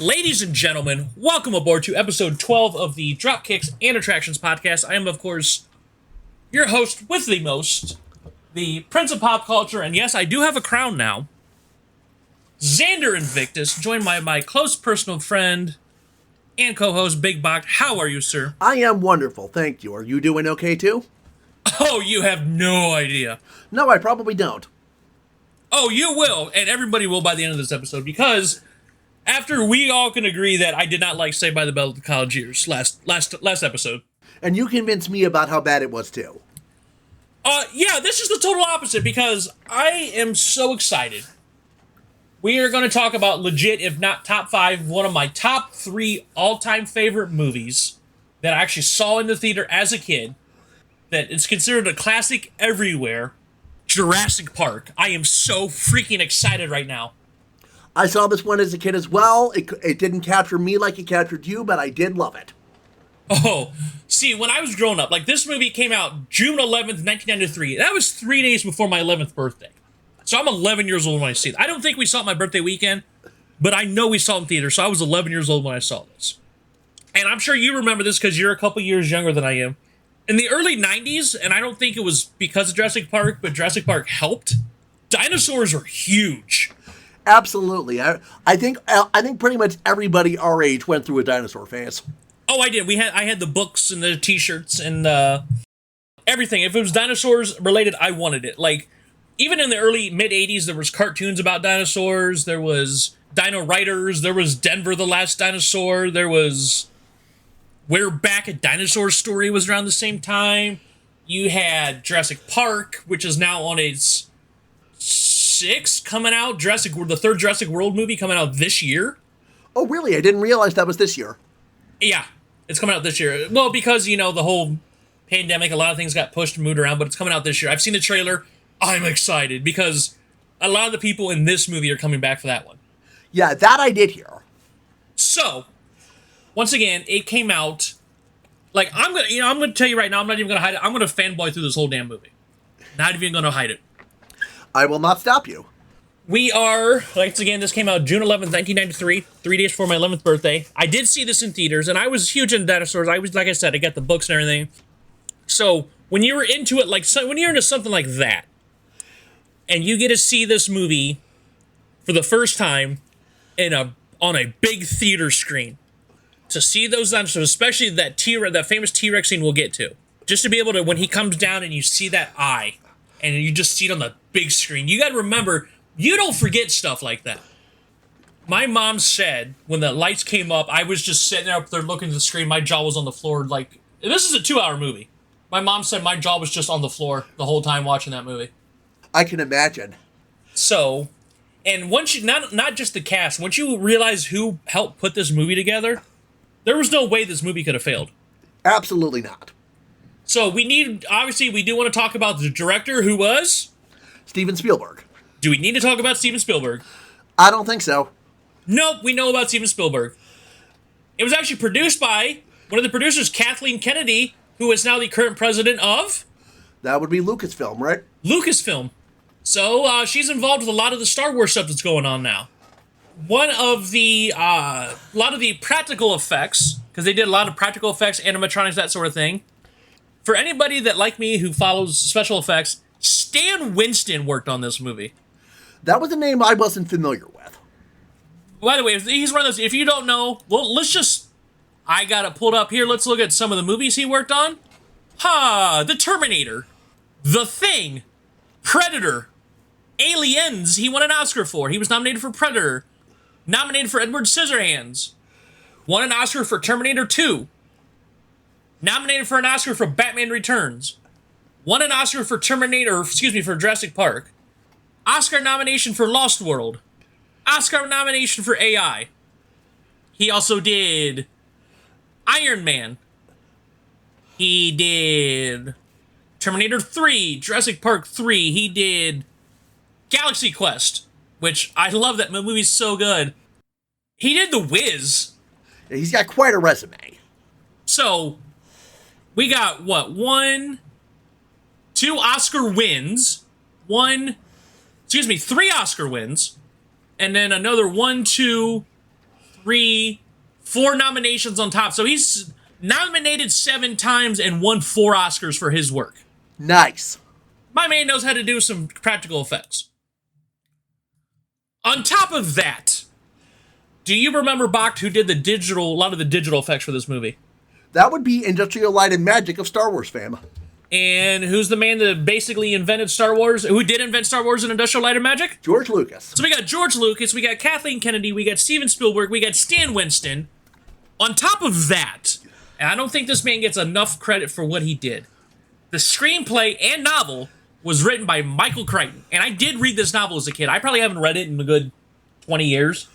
Ladies and gentlemen, welcome aboard to episode 12 of the Dropkicks and Attractions podcast. I am, of course, your host with the most, the Prince of Pop Culture, and yes, I do have a crown now, Xander Invictus, joined by my close personal friend and co-host, Big Boct. How are you, sir? I am wonderful, thank you. Are you doing okay, too? Oh, you have no idea. No, I probably don't. Oh, you will, and everybody will by the end of this episode, because after we all can agree that I did not like Saved by the Bell of the college years last episode. And you convinced me about how bad it was, too. Yeah, this is the total opposite, because I am so excited. We are going to talk about legit, if not top 5, one of my top 3 all-time favorite movies that I actually saw in the theater as a kid, that is considered a classic everywhere, Jurassic Park. I am so freaking excited right now. I saw this one as a kid as well. It didn't capture me like it captured you, but I did love it. Oh, see, when I was growing up, like, this movie came out June 11th, 1993. That was 3 days before my 11th birthday. So I'm 11 years old when I see it. I don't think we saw it my birthday weekend, but I know we saw it in theater, so I was 11 years old when I saw this. And I'm sure you remember this because you're a couple years younger than I am. In the early 90s, and I don't think it was because of Jurassic Park, but Jurassic Park helped, dinosaurs were huge. Absolutely. I think pretty much everybody our age went through a dinosaur phase. Oh, I did. I had the books and the t-shirts and everything. If it was dinosaurs related, I wanted it. Like, even in the early mid-80s, there was cartoons about dinosaurs. There was Dino Riders. There was Denver the Last Dinosaur. There was We're Back, a Dinosaur Story was around the same time. You had Jurassic Park, which is now on its 6 coming out. The third Jurassic World movie coming out this year. Oh, really? I didn't realize that was this year. Yeah, it's coming out this year. Well, because, the whole pandemic, a lot of things got pushed and moved around, but it's coming out this year. I've seen the trailer. I'm excited because a lot of the people in this movie are coming back for that one. Yeah, that I did hear. So, once again, it came out. Like, I'm gonna tell you right now, I'm not even gonna hide it. I'm gonna fanboy through this whole damn movie. Not even gonna hide it. I will not stop you. We are, once again, this came out June 11th, 1993, 3 days before my 11th birthday. I did see this in theaters, and I was huge into dinosaurs. Like I said, I got the books and everything. So, when you were into it, when you're into something like that, and you get to see this movie for the first time on a big theater screen, to see those dinosaurs, especially that famous T-Rex scene we'll get to, just to be able to, when he comes down and you see that eye, and you just see it on the big screen. You gotta remember, you don't forget stuff like that. My mom said, when the lights came up, I was just sitting up there looking at the screen, my jaw was on the floor, like, this is a 2-hour movie. My mom said my jaw was just on the floor the whole time watching that movie. I can imagine. So, and once you, not just the cast, once you realize who helped put this movie together, there was no way this movie could have failed. Absolutely not. So we do want to talk about the director, who was Steven Spielberg. Do we need to talk about Steven Spielberg? I don't think so. Nope, we know about Steven Spielberg. It was actually produced by one of the producers, Kathleen Kennedy, who is now the current president of... That would be Lucasfilm, right? Lucasfilm. So she's involved with a lot of the Star Wars stuff that's going on now. One of the, a lot of the practical effects, because they did a lot of practical effects, animatronics, that sort of thing. For anybody that, like me, who follows special effects, Stan Winston worked on this movie. That was a name I wasn't familiar with. By the way, he's one of those, if you don't know, well, I got it pulled up here. Let's look at some of the movies he worked on. The Terminator, The Thing, Predator, Aliens, he won an Oscar for. He was nominated for Predator, nominated for Edward Scissorhands, won an Oscar for Terminator 2, nominated for an Oscar for Batman Returns, won an Oscar for for Jurassic Park, Oscar nomination for Lost World, Oscar nomination for AI. He also did Iron Man. He did Terminator 3, Jurassic Park 3. He did Galaxy Quest, which I love. That movie's so good. He did The Wiz. He's got quite a resume. So, we got, 2 Oscar wins. 3 Oscar wins. And then another 1, 2, 4 nominations on top. So he's nominated 7 times and won 4 Oscars for his work. Nice. My man knows how to do some practical effects. On top of that, do you remember Boct, who did a lot of the digital effects for this movie? That would be Industrial Light and Magic of Star Wars fame. And who's the man that basically invented Star Wars? Who did invent Star Wars and Industrial Light and Magic? George Lucas. So we got George Lucas, we got Kathleen Kennedy, we got Steven Spielberg, we got Stan Winston. On top of that, and I don't think this man gets enough credit for what he did, the screenplay and novel was written by Michael Crichton. And I did read this novel as a kid. I probably haven't read it in a good 20 years.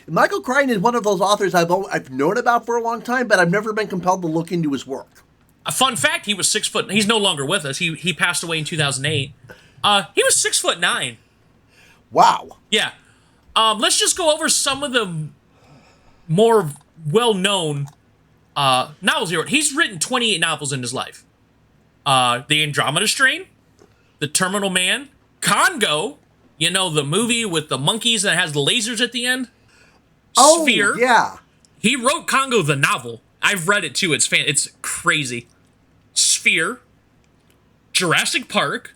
Michael Crichton is one of those authors I've known about for a long time, but I've never been compelled to look into his work. A fun fact, he was 6 foot. He's no longer with us. He passed away in 2008. He was 6'9". Wow. Yeah. Let's just go over some of the more well-known novels he wrote. He's written 28 novels in his life. The Andromeda Strain, The Terminal Man, Congo, you know, the movie with the monkeys that has the lasers at the end. Oh, Sphere. yeah. He wrote Congo the novel. I've read it too. It's crazy. Sphere, Jurassic Park,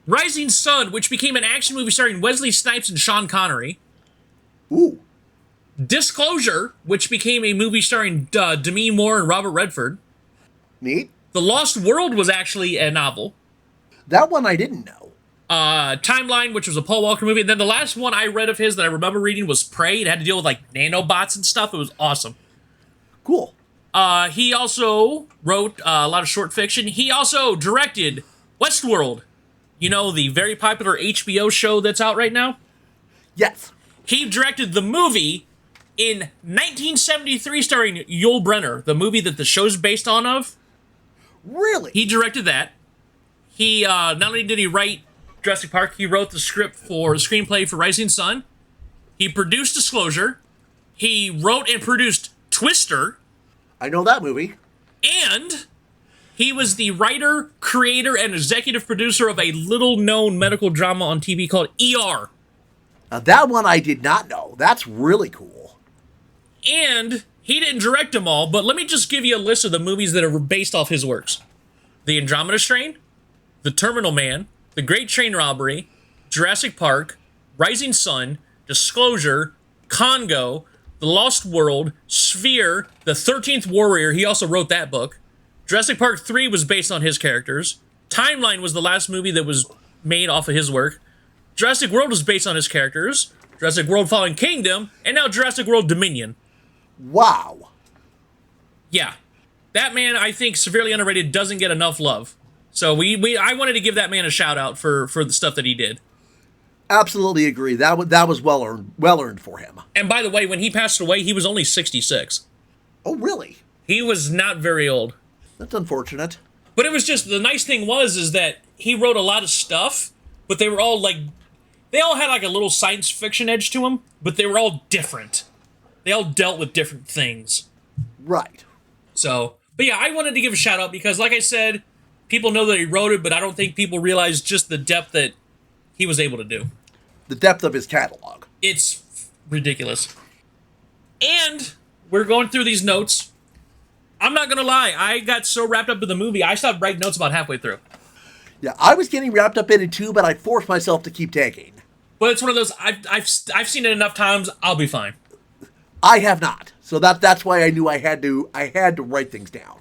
Rising Sun, which became an action movie starring Wesley Snipes and Sean Connery. Ooh. Disclosure, which became a movie starring Demi Moore and Robert Redford. Neat. The Lost World was actually a novel. That one I didn't know. Timeline, which was a Paul Walker movie. And then the last one I read of his that I remember reading was Prey. It had to deal with like nanobots and stuff. It was awesome. Cool. He also wrote a lot of short fiction. He also directed Westworld. You know, the very popular HBO show that's out right now? Yes. He directed the movie in 1973 starring Yul Brynner, the movie that the show's based on. Really? He directed that. He, not only did he write Jurassic Park, he wrote the script for the screenplay for Rising Sun. He produced Disclosure. He wrote and produced Twister. I know that movie. And he was the writer, creator, and executive producer of a little-known medical drama on TV called ER. Now, that one I did not know. That's really cool. And he didn't direct them all, but let me just give you a list of the movies that are based off his works. The Andromeda Strain, The Terminal Man, The Great Train Robbery, Jurassic Park, Rising Sun, Disclosure, Congo, The Lost World, Sphere, The 13th Warrior. He also wrote that book. Jurassic Park 3 was based on his characters. Timeline was the last movie that was made off of his work. Jurassic World was based on his characters. Jurassic World Fallen Kingdom, and now Jurassic World Dominion. Wow. Yeah. That man, I think, severely underrated, doesn't get enough love. So I wanted to give that man a shout out for the stuff that he did. Absolutely agree. That was well earned for him. And by the way, when he passed away, he was only 66. Oh, really? He was not very old. That's unfortunate. But it was just, the nice thing is that he wrote a lot of stuff, but they were all like, they all had like a little science fiction edge to them, but they were all different. They all dealt with different things. Right. So, but yeah, I wanted to give a shout out because, like I said, people know that he wrote it, but I don't think people realize just the depth that he was able to do. The depth of his catalog. It's ridiculous. And we're going through these notes. I'm not going to lie. I got so wrapped up in the movie, I stopped writing notes about halfway through. Yeah, I was getting wrapped up in it too, but I forced myself to keep taking. But it's one of those, I've seen it enough times, I'll be fine. I have not. So that's why I knew I had to write things down.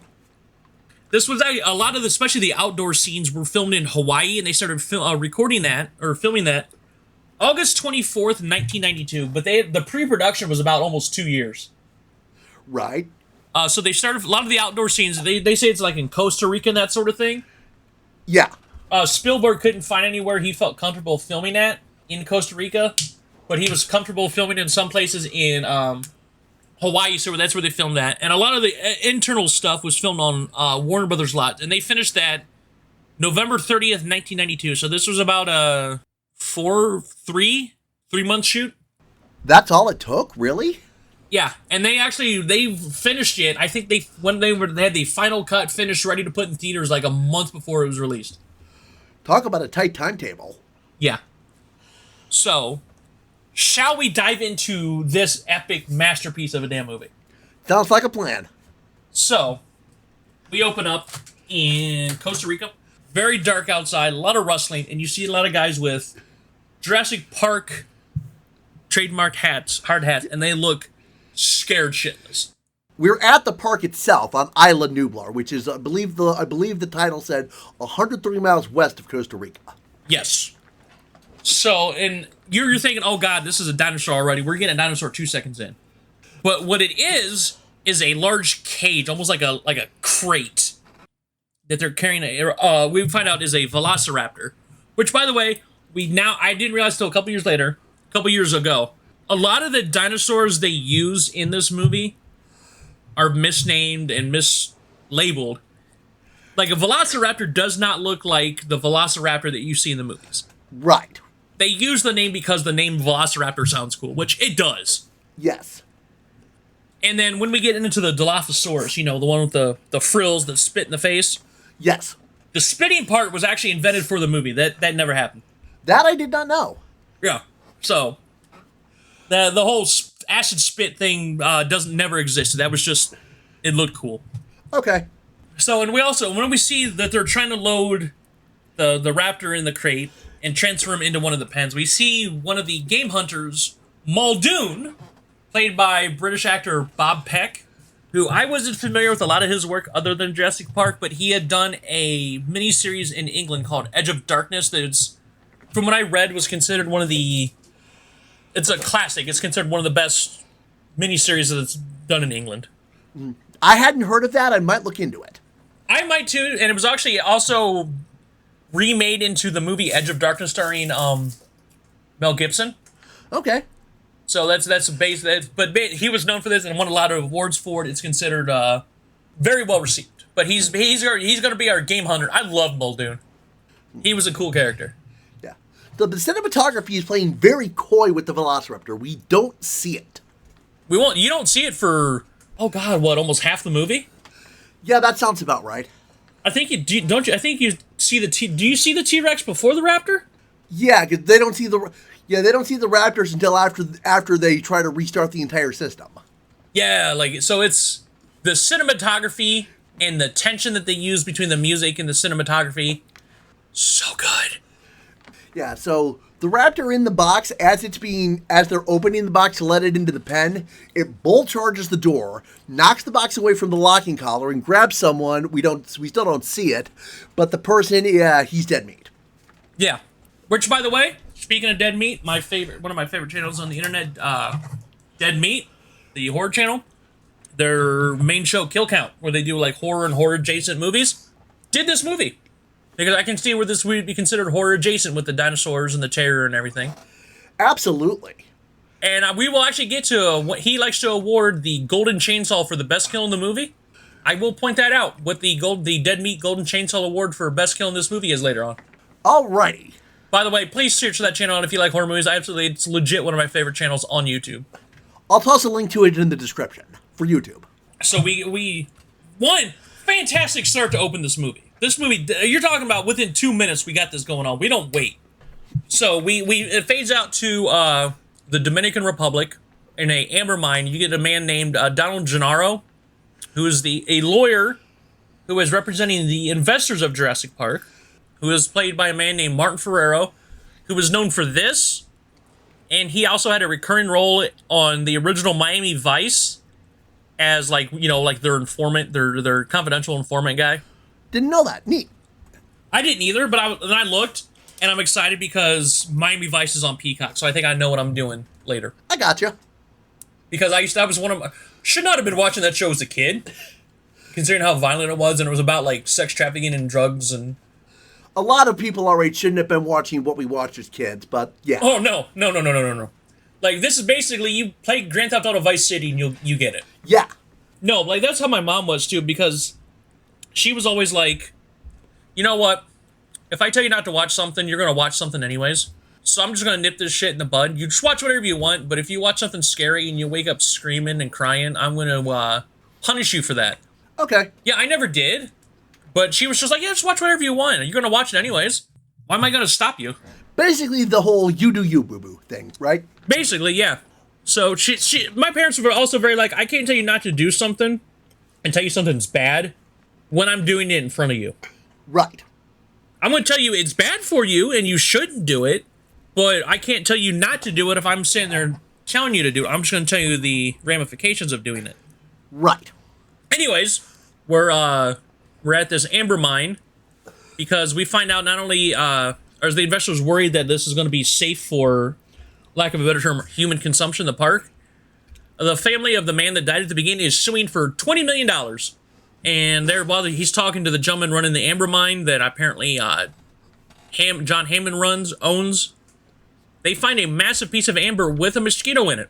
This was a lot of, especially the outdoor scenes, were filmed in Hawaii, and they started filming that August 24th, 1992. But the pre-production was about almost 2 years. Right. So they started a lot of the outdoor scenes. They say it's like in Costa Rica and that sort of thing. Yeah. Spielberg couldn't find anywhere he felt comfortable filming at in Costa Rica, but he was comfortable filming in some places in Hawaii, so that's where they filmed that. And a lot of the internal stuff was filmed on Warner Brothers lot, and they finished that November 30th, 1992. So this was about a 3-month shoot. That's all it took, really? Yeah, and they finished it. I think they had the final cut finished, ready to put in theaters like a month before it was released. Talk about a tight timetable. Yeah. So, shall we dive into this epic masterpiece of a damn movie? Sounds like a plan. So, we open up in Costa Rica. Very dark outside, a lot of rustling, and you see a lot of guys with Jurassic Park trademark hats, hard hats, and they look scared shitless. We're at the park itself on Isla Nublar, which is, I believe the title said 130 miles west of Costa Rica. Yes. So, and you're thinking, oh god, this is a dinosaur already. We're getting a dinosaur 2 seconds in. But what it is a large cage, almost like a crate that they're carrying. We find out is a velociraptor, which, by the way, I didn't realize till a couple years ago. A lot of the dinosaurs they use in this movie are misnamed and mislabeled. Like, a velociraptor does not look like the velociraptor that you see in the movies. Right. They use the name because the name velociraptor sounds cool, which it does. Yes. And then when we get into the Dilophosaurus, the one with the frills that spit in the face. Yes. The spitting part was actually invented for the movie. That never happened. That I did not know. Yeah. So, the whole acid spit thing never existed. That was just, it looked cool. Okay. So, and when we see that they're trying to load the raptor in the crate and transfer him into one of the pens, we see one of the game hunters, Muldoon, played by British actor Bob Peck, who I wasn't familiar with a lot of his work other than Jurassic Park, but he had done a miniseries in England called Edge of Darkness that's, from what I read, was considered it's a classic. It's considered one of the best miniseries that's done in England. I hadn't heard of that. I might look into it. I might too, and it was actually also remade into the movie Edge of Darkness starring Mel Gibson. Okay. So that's based. But he was known for this and won a lot of awards for it. It's considered very well received. But he's going to be our game hunter. I love Muldoon. He was a cool character. Yeah. The cinematography is playing very coy with the Velociraptor. We don't see it. You don't see it for, oh god, almost half the movie? Yeah, that sounds about right. I think don't you? I think you see do you see the T-Rex before the raptor? Yeah, because they don't see the raptors until after they try to restart the entire system. Yeah, so it's the cinematography and the tension that they use between the music and the cinematography. So good. Yeah, so the raptor in the box, as they're opening the box to let it into the pen, it bull charges the door, knocks the box away from the locking collar, and grabs someone. We still don't see it, but the person, he's dead meat. Yeah. Which, by the way, speaking of dead meat, one of my favorite channels on the internet, Dead Meat, the horror channel, their main show, Kill Count, where they do horror and horror adjacent movies, did this movie. Because I can see where this would be considered horror adjacent with the dinosaurs and the terror and everything. Absolutely. And we will actually get to what he likes to award the Golden Chainsaw for the best kill in the movie. I will point that out, what the Dead Meat Golden Chainsaw Award for best kill in this movie is later on. Alrighty. By the way, please search that channel out if you like horror movies. It's legit one of my favorite channels on YouTube. I'll toss a link to it in the description for YouTube. So one fantastic start to open this movie. This movie, you're talking about within 2 minutes we got this going on. We don't wait. So it fades out to the Dominican Republic in a amber mine. You get a man named Donald Gennaro, who is a lawyer who is representing the investors of Jurassic Park, who is played by a man named Martin Ferrero, who was known for this, and he also had a recurring role on the original Miami Vice as their informant, their confidential informant guy. Didn't know that. Neat. I didn't either, but I looked, and I'm excited because Miami Vice is on Peacock, so I think I know what I'm doing later. I gotcha. Because should not have been watching that show as a kid, considering how violent it was, and it was about sex trafficking and drugs and. A lot of people our age shouldn't have been watching what we watched as kids, but yeah. Oh no! This is basically you play Grand Theft Auto Vice City and you get it. Yeah. No, that's how my mom was too, because she was always like, you know what? If I tell you not to watch something, you're gonna watch something anyways. So I'm just gonna nip this shit in the bud. You just watch whatever you want, but if you watch something scary and you wake up screaming and crying, I'm gonna punish you for that. Okay. Yeah, I never did. But she was just like, yeah, just watch whatever you want. You're going to watch it anyways. Why am I going to stop you? Basically, the whole you do you, boo-boo thing, right? Basically, yeah. So my parents were also very like, I can't tell you not to do something and tell you something's bad when I'm doing it in front of you. Right. I'm going to tell you it's bad for you and you shouldn't do it, but I can't tell you not to do it if I'm sitting there telling you to do it. I'm just going to tell you the ramifications of doing it. Right. Anyways, we're at this amber mine because we find out not only are the investors worried that this is going to be safe for, lack of a better term, human consumption, the park. The family of the man that died at the beginning is suing for $20 million. And while he's talking to the gentleman running the amber mine that apparently John Hammond owns, they find a massive piece of amber with a mosquito in it.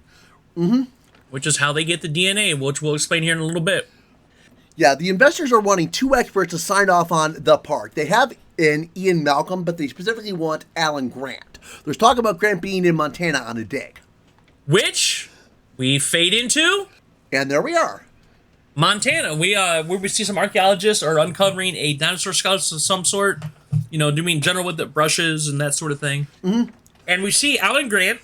Mm-hmm. Which is how they get the DNA, which we'll explain here in a little bit. Yeah, the investors are wanting 2 experts to sign off on the park. They have in Ian Malcolm, but they specifically want Alan Grant. There's talk about Grant being in Montana on a dig. Which we fade into. And there we are. Montana. We see some archaeologists are uncovering a dinosaur skeleton of some sort. Doing general with the brushes and that sort of thing. Mm-hmm. And we see Alan Grant,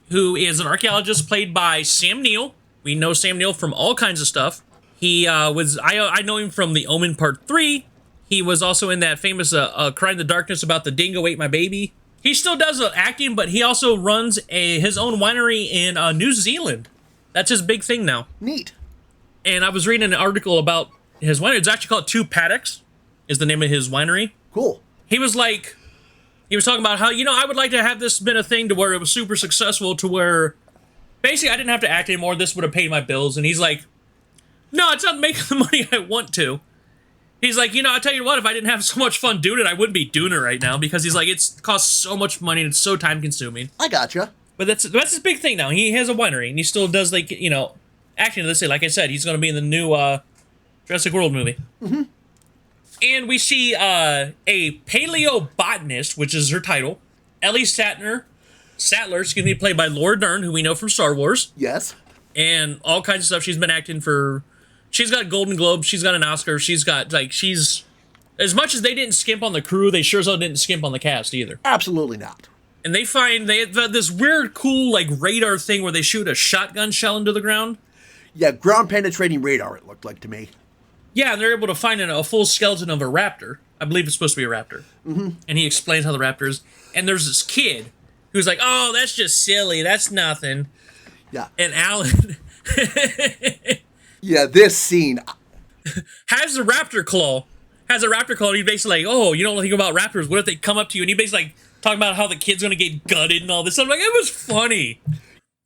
who is an archaeologist played by Sam Neill. We know Sam Neill from all kinds of stuff. He I know him from The Omen Part 3. He was also in that famous Cry in the Darkness about the dingo ate my baby. He still does acting, but he also runs his own winery in New Zealand. That's his big thing now. Neat. And I was reading an article about his winery. It's actually called Two Paddocks, is the name of his winery. Cool. He was talking about how, I would like to have this been a thing to where it was super successful to where basically I didn't have to act anymore. This would have paid my bills. And he's like, no, it's not making the money I want to. He's like, I'll tell you what, if I didn't have so much fun doing it, I wouldn't be doing it right now because he's like, it costs so much money and it's so time consuming. I gotcha. But that's his big thing now. He has a winery and he still does acting. Let's say, like I said, he's going to be in the new Jurassic World movie. Mm-hmm. And we see a paleobotanist, which is her title, Ellie Sattler, played by Laura Dern, who we know from Star Wars. Yes. And all kinds of stuff. She's been acting for... She's got Golden Globe. She's got an Oscar. She's got, she's... As much as they didn't skimp on the crew, they sure as hell didn't skimp on the cast either. Absolutely not. And they have this weird, cool, radar thing where they shoot a shotgun shell into the ground. Yeah, ground-penetrating radar, it looked like to me. Yeah, and they're able to find a full skeleton of a raptor. I believe it's supposed to be a raptor. Mm-hmm. And he explains how the raptor is. And there's this kid who's like, oh, that's just silly. That's nothing. Yeah. And Alan... Yeah, this scene... has a raptor claw. And he's basically like, oh, you don't think about raptors. What if they come up to you? And he basically talking about how the kid's going to get gutted and all this. I'm like, it was funny.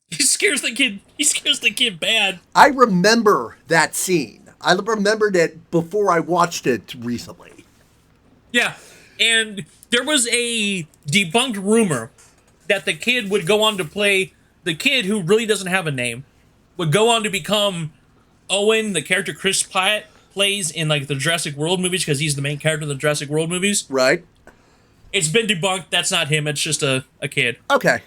He scares the kid bad. I remember that scene. I remembered it before I watched it recently. Yeah, and there was a debunked rumor that the kid would go on to play, the kid who really doesn't have a name, would go on to become Owen, the character Chris Pratt plays in the Jurassic World movies, because he's the main character in the Jurassic World movies. Right. It's been debunked. That's not him. It's just a kid. Okay.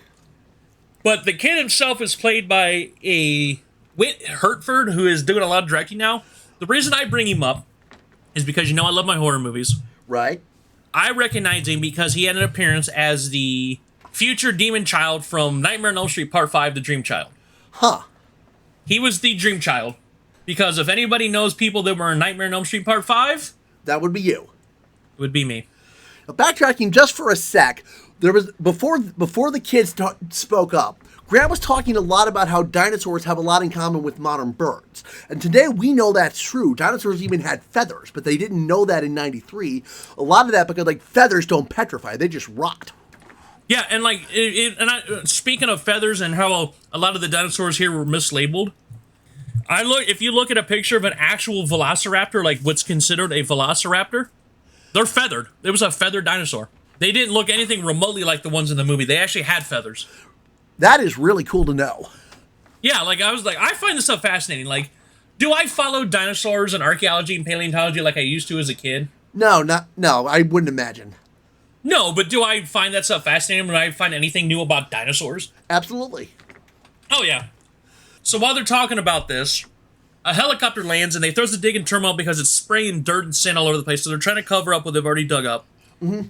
But the kid himself is played by a Whit Hertford, who is doing a lot of directing now. The reason I bring him up is because, I love my horror movies. Right. I recognize him because he had an appearance as the future demon child from Nightmare on Elm Street Part 5, The Dream Child. Huh. He was the Dream Child. Because if anybody knows people that were in Nightmare on Elm Street Part 5... that would be you. It would be me. Now, backtracking just for a sec, there was before the kids spoke up, Grant was talking a lot about how dinosaurs have a lot in common with modern birds. And today we know that's true. Dinosaurs even had feathers, but they didn't know that in 93. A lot of that because feathers don't petrify, they just rot. Yeah, and speaking of feathers and how a lot of the dinosaurs here were mislabeled, if you look at a picture of an actual velociraptor, what's considered a velociraptor, they're feathered. It was a feathered dinosaur. They didn't look anything remotely like the ones in the movie. They actually had feathers. That is really cool to know. Yeah, I find this stuff fascinating. Do I follow dinosaurs and archaeology and paleontology like I used to as a kid? No, I wouldn't imagine. No, but do I find that stuff fascinating when I find anything new about dinosaurs? Absolutely. Oh, yeah. So while they're talking about this, a helicopter lands and they throws the dig in turmoil because it's spraying dirt and sand all over the place. So they're trying to cover up what they've already dug up. Mm-hmm.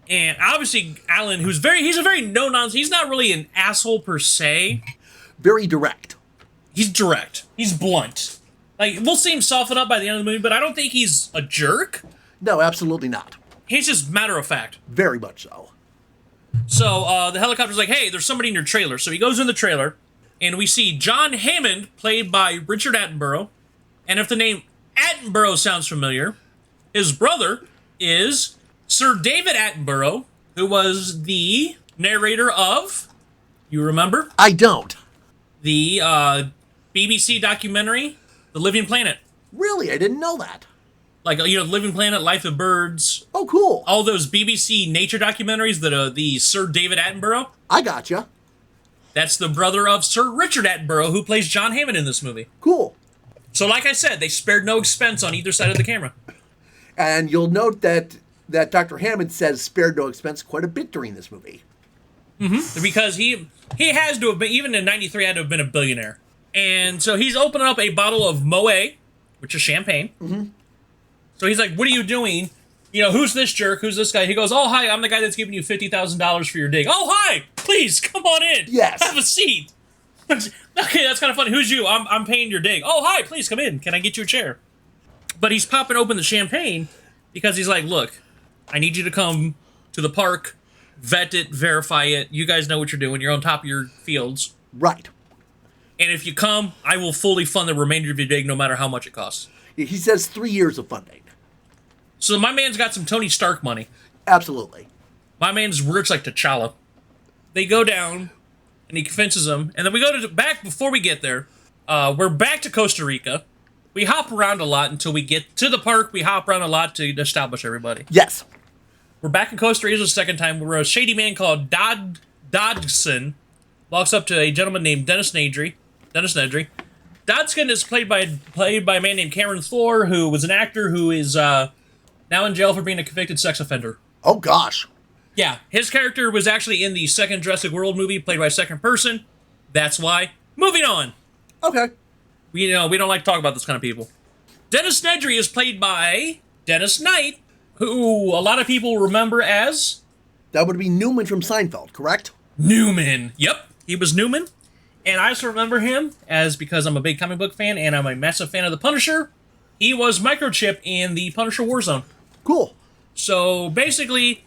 And obviously, Alan, he's a very no-nonsense, he's not really an asshole per se. Very direct. He's direct. He's blunt. Like, we'll see him soften up by the end of the movie, but I don't think he's a jerk. No, absolutely not. He's just matter of fact. Very much so. So, the helicopter's like, hey, there's somebody in your trailer. So he goes in the trailer, and we see John Hammond, played by Richard Attenborough. And if the name Attenborough sounds familiar, his brother is Sir David Attenborough, who was the narrator of, you remember? I don't. The BBC documentary, The Living Planet. Really? I didn't know that. Like, Living Planet, Life of Birds. Oh, cool. All those BBC nature documentaries that the Sir David Attenborough. I gotcha. That's the brother of Sir Richard Attenborough, who plays John Hammond in this movie. Cool. So like I said, they spared no expense on either side of the camera. And you'll note that Dr. Hammond says spared no expense quite a bit during this movie. Mm-hmm. Because he has to have been, even in 93, had to have been a billionaire. And so he's opening up a bottle of Moet, which is champagne. Mm-hmm. So he's like, what are you doing? Who's this jerk? Who's this guy? He goes, oh, hi, I'm the guy that's giving you $50,000 for your dig. Oh, hi, please, come on in. Yes. Have a seat. Okay, that's kind of funny. Who's you? I'm paying your dig. Oh, hi, please come in. Can I get you a chair? But he's popping open the champagne because he's like, look, I need you to come to the park, vet it, verify it. You guys know what you're doing. You're on top of your fields. Right. And if you come, I will fully fund the remainder of your dig no matter how much it costs. He says 3 years of funding. So my man's got some Tony Stark money. Absolutely. My man's rich like T'Challa. They go down, and he convinces them. And then we go back before we get there. We're back to Costa Rica. We hop around a lot until we get to the park. We hop around a lot to establish everybody. Yes. We're back in Costa Rica the second time, where a shady man called Dodgson walks up to a gentleman named Dennis Nedry. Dodgson is played by a man named Cameron Thor, who was an actor who is now in jail for being a convicted sex offender. Oh, gosh. Yeah, his character was actually in the second Jurassic World movie, played by a second person. That's why. Moving on. Okay. We don't like to talk about this kind of people. Dennis Nedry is played by Dennis Knight, who a lot of people remember as... That would be Newman from Seinfeld, correct? Newman. Yep, he was Newman. And I just remember him as, because I'm a big comic book fan and I'm a massive fan of The Punisher, he was Microchip in the Punisher Warzone. Cool. So basically,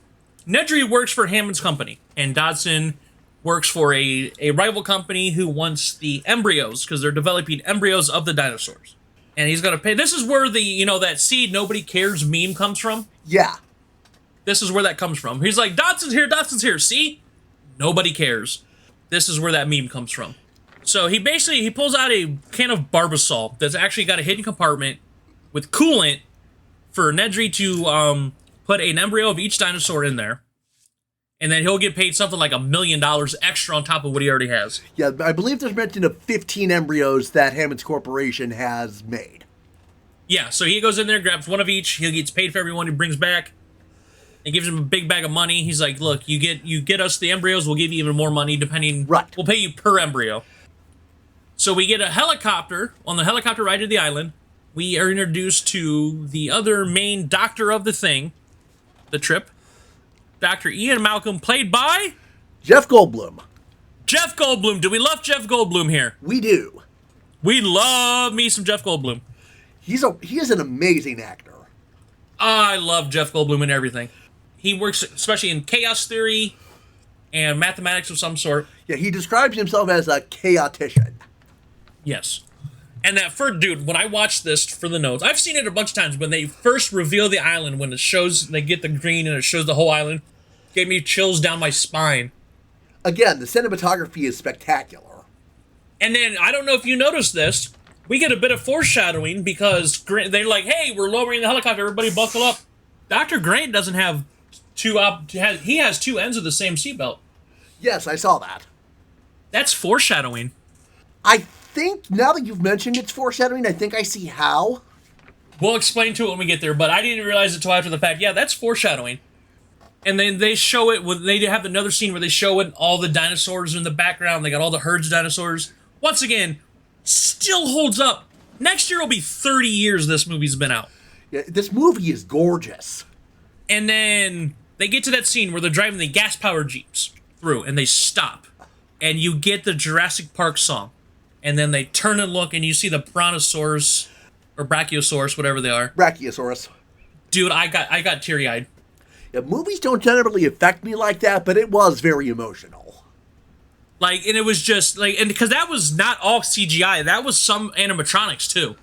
Nedry works for Hammond's company, and Dodson works for a rival company who wants the embryos, because they're developing embryos of the dinosaurs. And he's going to pay. This is where that seed nobody cares meme comes from. Yeah. This is where that comes from. He's like, Dodson's here. See? Nobody cares. This is where that meme comes from. So he pulls out a can of Barbasol that's actually got a hidden compartment with coolant for Nedry to put an embryo of each dinosaur in there. And then he'll get paid something like $1 million extra on top of what he already has. Yeah, I believe there's mention of 15 embryos that Hammond's Corporation has made. Yeah, so he goes in there, grabs one of each. He gets paid for everyone he brings back. He gives him a big bag of money. He's like, look, you get us the embryos, we'll give you even more money depending. Right. We'll pay you per embryo. So we get a helicopter. On the helicopter ride to the island, we are introduced to the other main doctor of the trip. Dr. Ian Malcolm, played by... Jeff Goldblum. Jeff Goldblum. Do we love Jeff Goldblum here? We do. We love me some Jeff Goldblum. He is an amazing actor. I love Jeff Goldblum and everything. He works especially in chaos theory and mathematics of some sort. Yeah, he describes himself as a chaotician. Yes. And that first dude, when I watched this for the notes, I've seen it a bunch of times when they first reveal the island, when it shows, they get the green and it shows the whole island, gave me chills down my spine. Again, the cinematography is spectacular. And then, I don't know if you noticed this, we get a bit of foreshadowing because they're like, hey, we're lowering the helicopter, everybody buckle up. Dr. Grant doesn't have he has two ends of the same seatbelt. Yes, I saw that. That's foreshadowing. I think, now that you've mentioned it's foreshadowing, I think I see how. We'll explain to it when we get there, but I didn't realize it until after the fact. Yeah, that's foreshadowing. And then they show it, they have another scene where they show it, all the dinosaurs in the background. They got all the herds of dinosaurs. Once again, still holds up. Next year will be 30 years this movie's been out. Yeah, this movie is gorgeous. And then they get to that scene where they're driving the gas-powered Jeeps through, and they stop. And you get the Jurassic Park song. And then they turn and look, and you see the Brontosaurus, or Brachiosaurus, whatever they are. Brachiosaurus. Dude, I got teary-eyed. Yeah, movies don't generally affect me like that, but it was very emotional. Like, and it was just, like, and because that was not all CGI. That was some animatronics, too.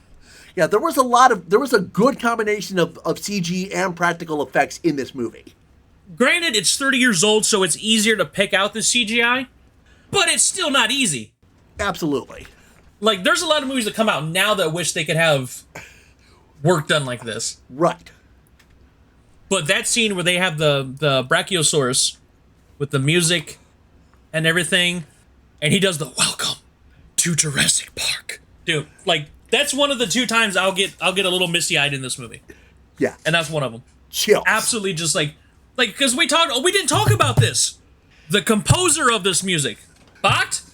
Yeah, there was a good combination of CG and practical effects in this movie. Granted, it's 30 years old, so it's easier to pick out the CGI, but it's still not easy. Absolutely. Like, there's a lot of movies that come out now that wish they could have work done like this. Right. But that scene where they have the Brachiosaurus with the music and everything, and he does the welcome to Jurassic Park. Dude, like, that's one of the 2 times I'll get a little misty-eyed in this movie. Yeah. And that's one of them. Chills. Absolutely just like, because we didn't talk about this. The composer of this music, Boct?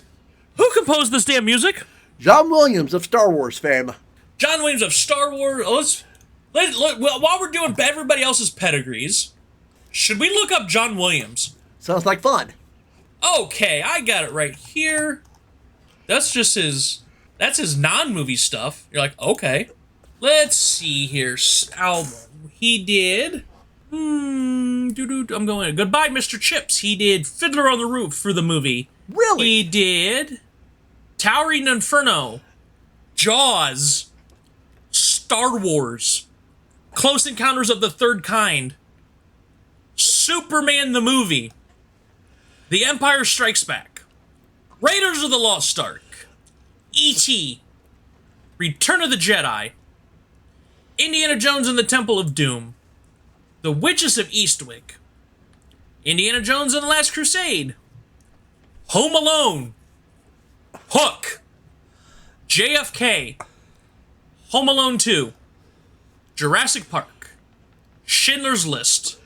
Who composed this damn music? John Williams of Star Wars fame. John Williams of Star Wars. While we're doing everybody else's pedigrees, should we look up John Williams? Sounds like fun. Okay, I got it right here. That's just that's his non-movie stuff. You're like, okay. Let's see here. Album. He did... I'm going... Goodbye, Mr. Chips. He did Fiddler on the Roof for the movie. Really? He did Towering Inferno, Jaws, Star Wars, Close Encounters of the Third Kind, Superman the movie, The Empire Strikes Back, Raiders of the Lost Ark, E.T., Return of the Jedi, Indiana Jones and the Temple of Doom, The Witches of Eastwick, Indiana Jones and the Last Crusade, Home Alone, Hook, JFK, Home Alone 2, Jurassic Park, Schindler's List,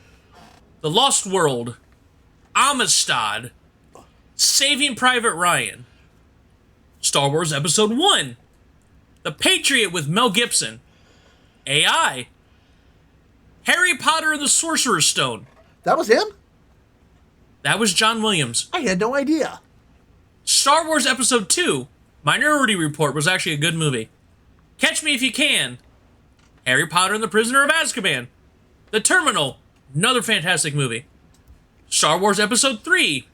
The Lost World, Amistad, Saving Private Ryan, Star Wars Episode 1, The Patriot with Mel Gibson, AI, Harry Potter and the Sorcerer's Stone. That was him? That was John Williams. I had no idea. Star Wars Episode 2, Minority Report, was actually a good movie. Catch Me If You Can, Harry Potter and the Prisoner of Azkaban, The Terminal, another fantastic movie. Star Wars Episode 3,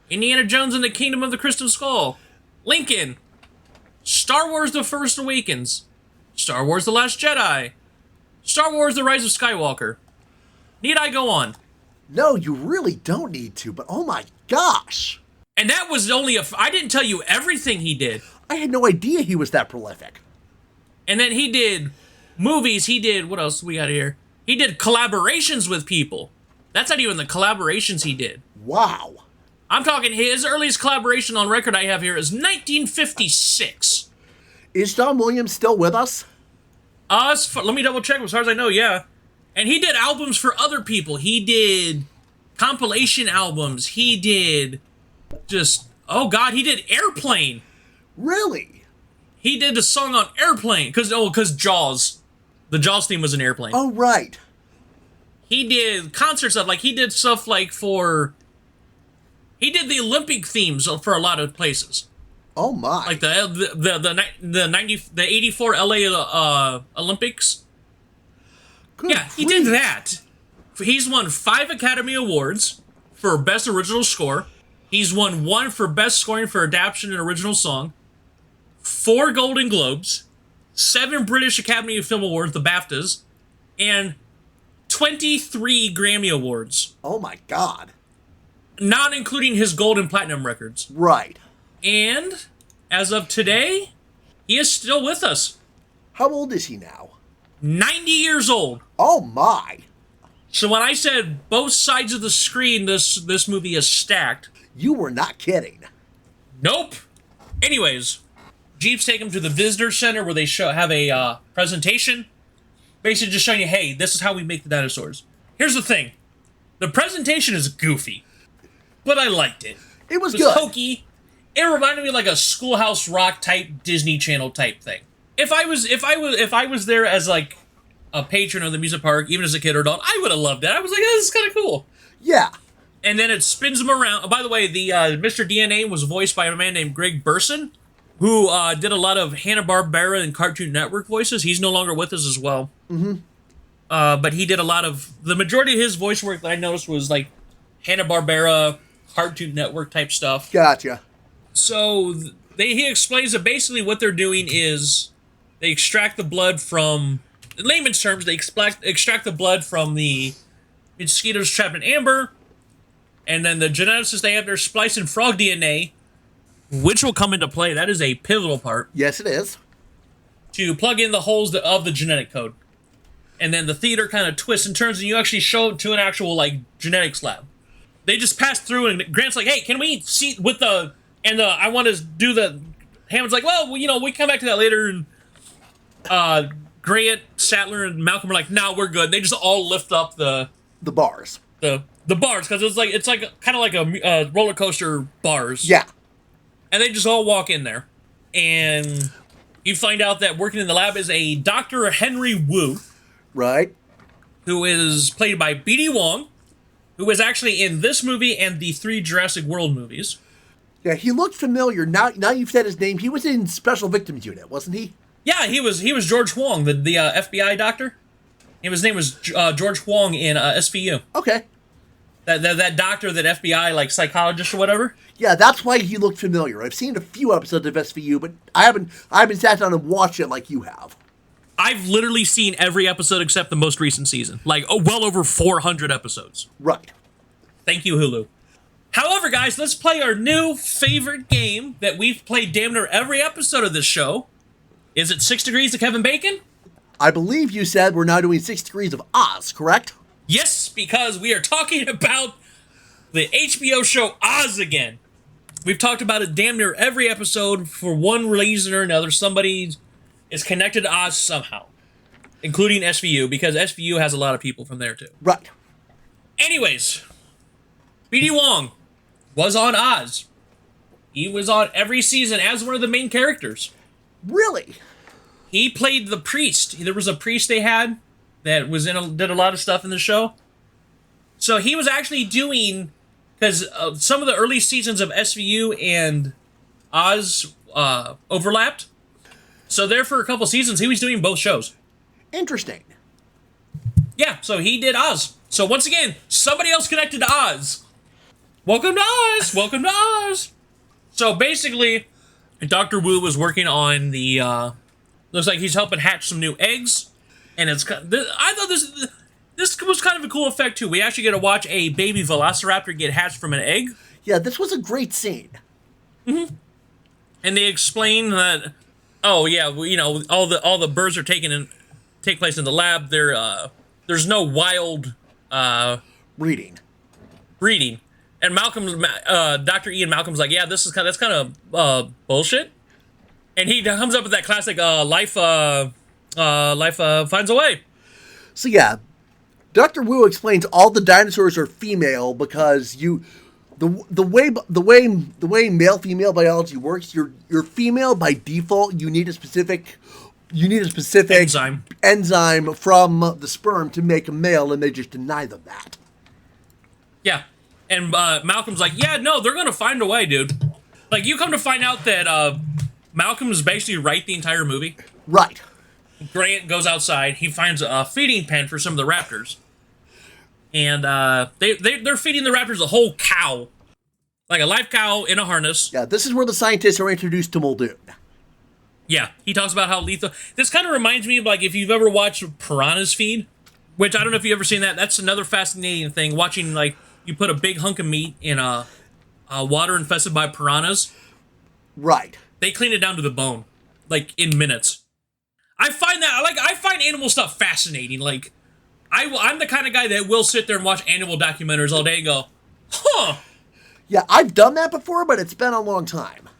Indiana Jones and the Kingdom of the Crystal Skull, Lincoln, Star Wars The Force Awakens, Star Wars The Last Jedi, Star Wars The Rise of Skywalker. Need I go on? No, you really don't need to, but oh my gosh. And that was only I didn't tell you everything he did. I had no idea he was that prolific. And then he did movies. He did, what else we got here? He did collaborations with people. That's not even the collaborations he did. Wow. I'm talking his earliest collaboration on record I have here is 1956. Is John Williams still with us? Let me double check. As far as I know, yeah. And he did albums for other people. He did compilation albums. He did he did Airplane. Really? He did a song on Airplane. Because Jaws. The Jaws theme was an Airplane. Oh, right. He did concert stuff. Like, he did stuff like he did the Olympic themes for a lot of places. Oh, my. Like the 84 LA Olympics. Good Yeah, he did that. He's won 5 Academy Awards for Best Original Score. He's won 1 for Best Scoring for Adaptation and Original Song. 4 Golden Globes. 7 British Academy of Film Awards, the BAFTAs. And 23 Grammy Awards. Oh, my God. Not including his gold and platinum records. Right. And, as of today, he is still with us. How old is he now? 90 years old. Oh, my. So when I said both sides of the screen, this movie is stacked. You were not kidding. Nope. Anyways, Jeeps take him to the visitor center where they have a presentation. Basically just showing you, hey, this is how we make the dinosaurs. Here's the thing. The presentation is goofy. But I liked it. It was good. It was hokey. It reminded me like a Schoolhouse Rock type Disney Channel type thing. If I was there as like a patron of the amusement park, even as a kid or adult, I would have loved that. I was like, this is kind of cool. Yeah. And then it spins him around. Oh, by the way, the Mr. DNA was voiced by a man named Greg Burson, who did a lot of Hanna-Barbera and Cartoon Network voices. He's no longer with us as well. Mm-hmm. But he did a lot of... The majority of his voice work that I noticed was like Hanna-Barbera, Cartoon Network type stuff. Gotcha. So he explains that basically what they're doing is they extract the blood from... In layman's terms, they extract the blood from the mosquitoes trapped in amber, and then the geneticists they have, they're splicing frog DNA, which will come into play. That is a pivotal part. Yes, it is. To plug in the holes of the genetic code. And then the theater kind of twists and turns, and you actually show it to an actual, like, genetics lab. They just pass through, and Grant's like, hey, can we see with the... And I want to do the... Hammond's like, well, we come back to that later, and... Grant, Sattler, and Malcolm are like, "No, we're good." They just all lift up the bars, the bars, because it's like kind of like a roller coaster bars. Yeah, and they just all walk in there, and you find out that working in the lab is a Dr. Henry Wu, right? Who is played by Petey Wong, who was actually in this movie and the 3 Jurassic World movies. Yeah, he looked familiar. Now you've said his name. He was in Special Victims Unit, wasn't he? Yeah, he was George Huang, the FBI doctor. His name was George Huang in SVU. Okay. That doctor, that FBI like psychologist or whatever. Yeah, that's why he looked familiar. I've seen a few episodes of SVU, but I haven't sat down and watched it like you have. I've literally seen every episode except the most recent season. Like, well over 400 episodes. Right. Thank you, Hulu. However, guys, let's play our new favorite game that we've played damn near every episode of this show. Is it 6 Degrees of Kevin Bacon? I believe you said we're now doing 6 Degrees of Oz, correct? Yes, because we are talking about the HBO show Oz again. We've talked about it damn near every episode for one reason or another. Somebody is connected to Oz somehow, including SVU, because SVU has a lot of people from there too. Right. Anyways, Petey Wong was on Oz. He was on every season as one of the main characters. Really? He played the priest. There was a priest they had that was did a lot of stuff in the show. So he was actually doing, because some of the early seasons of SVU and Oz overlapped. So there for a couple seasons, he was doing both shows. Interesting. Yeah, so he did Oz. So once again, somebody else connected to Oz. Welcome to Oz! Welcome to Oz! So basically, Dr. Wu was working on the, looks like he's helping hatch some new eggs. And I thought this was kind of a cool effect too. We actually get to watch a baby velociraptor get hatched from an egg. Yeah, this was a great scene. Mm-hmm. And they explain that, oh yeah, all the birds are take place in the lab. There's no wild breeding. And Dr. Ian Malcolm's like, yeah, that's kind of bullshit. And he comes up with that classic life finds a way. So yeah, Dr. Wu explains all the dinosaurs are female because the way male female biology works, you're female by default. You need a specific enzyme from the sperm to make a male, and they just deny them that. Yeah. And Malcolm's like, yeah, no, they're going to find a way, dude. Like, you come to find out that Malcolm's basically right the entire movie. Right. Grant goes outside. He finds a feeding pen for some of the raptors. And they're feeding the raptors a whole cow. Like a live cow in a harness. Yeah, this is where the scientists are introduced to Muldoon. Yeah, he talks about how lethal... This kind of reminds me of, like, if you've ever watched piranhas feed, which I don't know if you've ever seen that. That's another fascinating thing, watching, like... You put a big hunk of meat in a water infested by piranhas. Right. They clean it down to the bone, like in minutes. I find animal stuff fascinating. Like, I'm the kind of guy that will sit there and watch animal documentaries all day and go, huh. Yeah, I've done that before, but it's been a long time.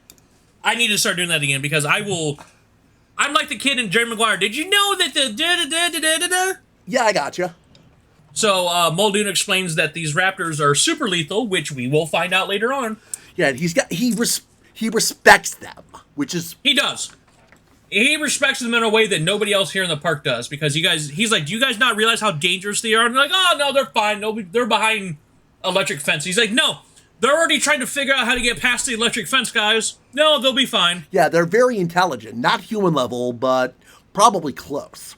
I need to start doing that again because I'm like the kid in Jerry Maguire. Did you know that the da-da-da-da-da-da? Yeah, I gotcha. So, Muldoon explains that these raptors are super lethal, which we will find out later on. Yeah, he respects them, which is... He does. he respects them in a way that nobody else here in the park does, because he's like, do you guys not realize how dangerous they are? And they're like, oh, no, they're fine. They're behind electric fence. He's like, no, they're already trying to figure out how to get past the electric fence, guys. No, they'll be fine. Yeah, they're very intelligent. Not human level, but probably close.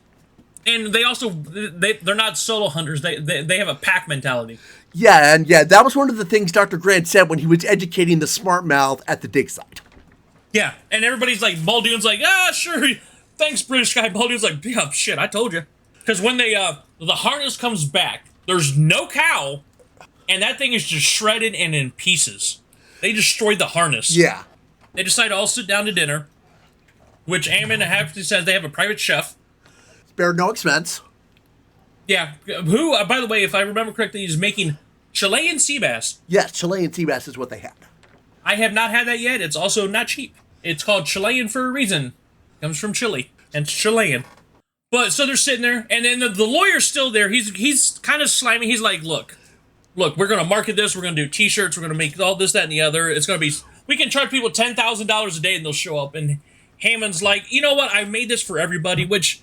And they also, they're not solo hunters. They have a pack mentality. Yeah, and that was one of the things Dr. Grant said when he was educating the smart mouth at the dig site. Yeah, and everybody's like, Muldoon's like, sure, thanks, British guy. Muldoon's like, yeah, shit, I told you. Because when the harness comes back, there's no cow, and that thing is just shredded and in pieces. They destroyed the harness. Yeah. They decide to all sit down to dinner, which Hammond says they have a private chef. Spared no expense. Yeah, who, by the way, if I remember correctly, is making Chilean sea bass. Yes, Chilean sea bass is what they had. I have not had that yet. It's also not cheap. It's called Chilean for a reason. Comes from Chile, and it's Chilean. But, so they're sitting there, and then the lawyer's still there. He's kind of slimy. He's like, look, we're going to market this. We're going to do t-shirts. We're going to make all this, that, and the other. It's going to be, we can charge people $10,000 a day, and they'll show up. And Hammond's like, you know what? I made this for everybody, which,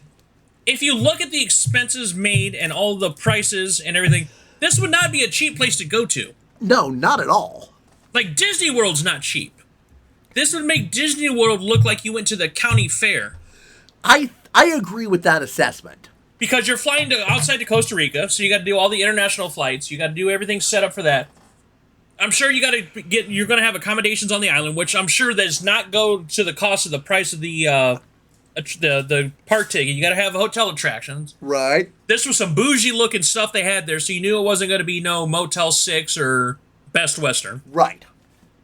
if you look at the expenses made and all the prices and everything, this would not be a cheap place to go to. No, not at all. Like, Disney World's not cheap. This would make Disney World look like you went to the county fair. I agree with that assessment. Because you're flying outside to Costa Rica, so you got to do all the international flights. You got to do everything set up for that. I'm sure you're going to have accommodations on the island, which I'm sure does not go to the cost of the price of the park ticket. You got to have hotel attractions. Right. This was some bougie looking stuff they had there, so you knew it wasn't going to be no Motel 6 or Best Western. Right.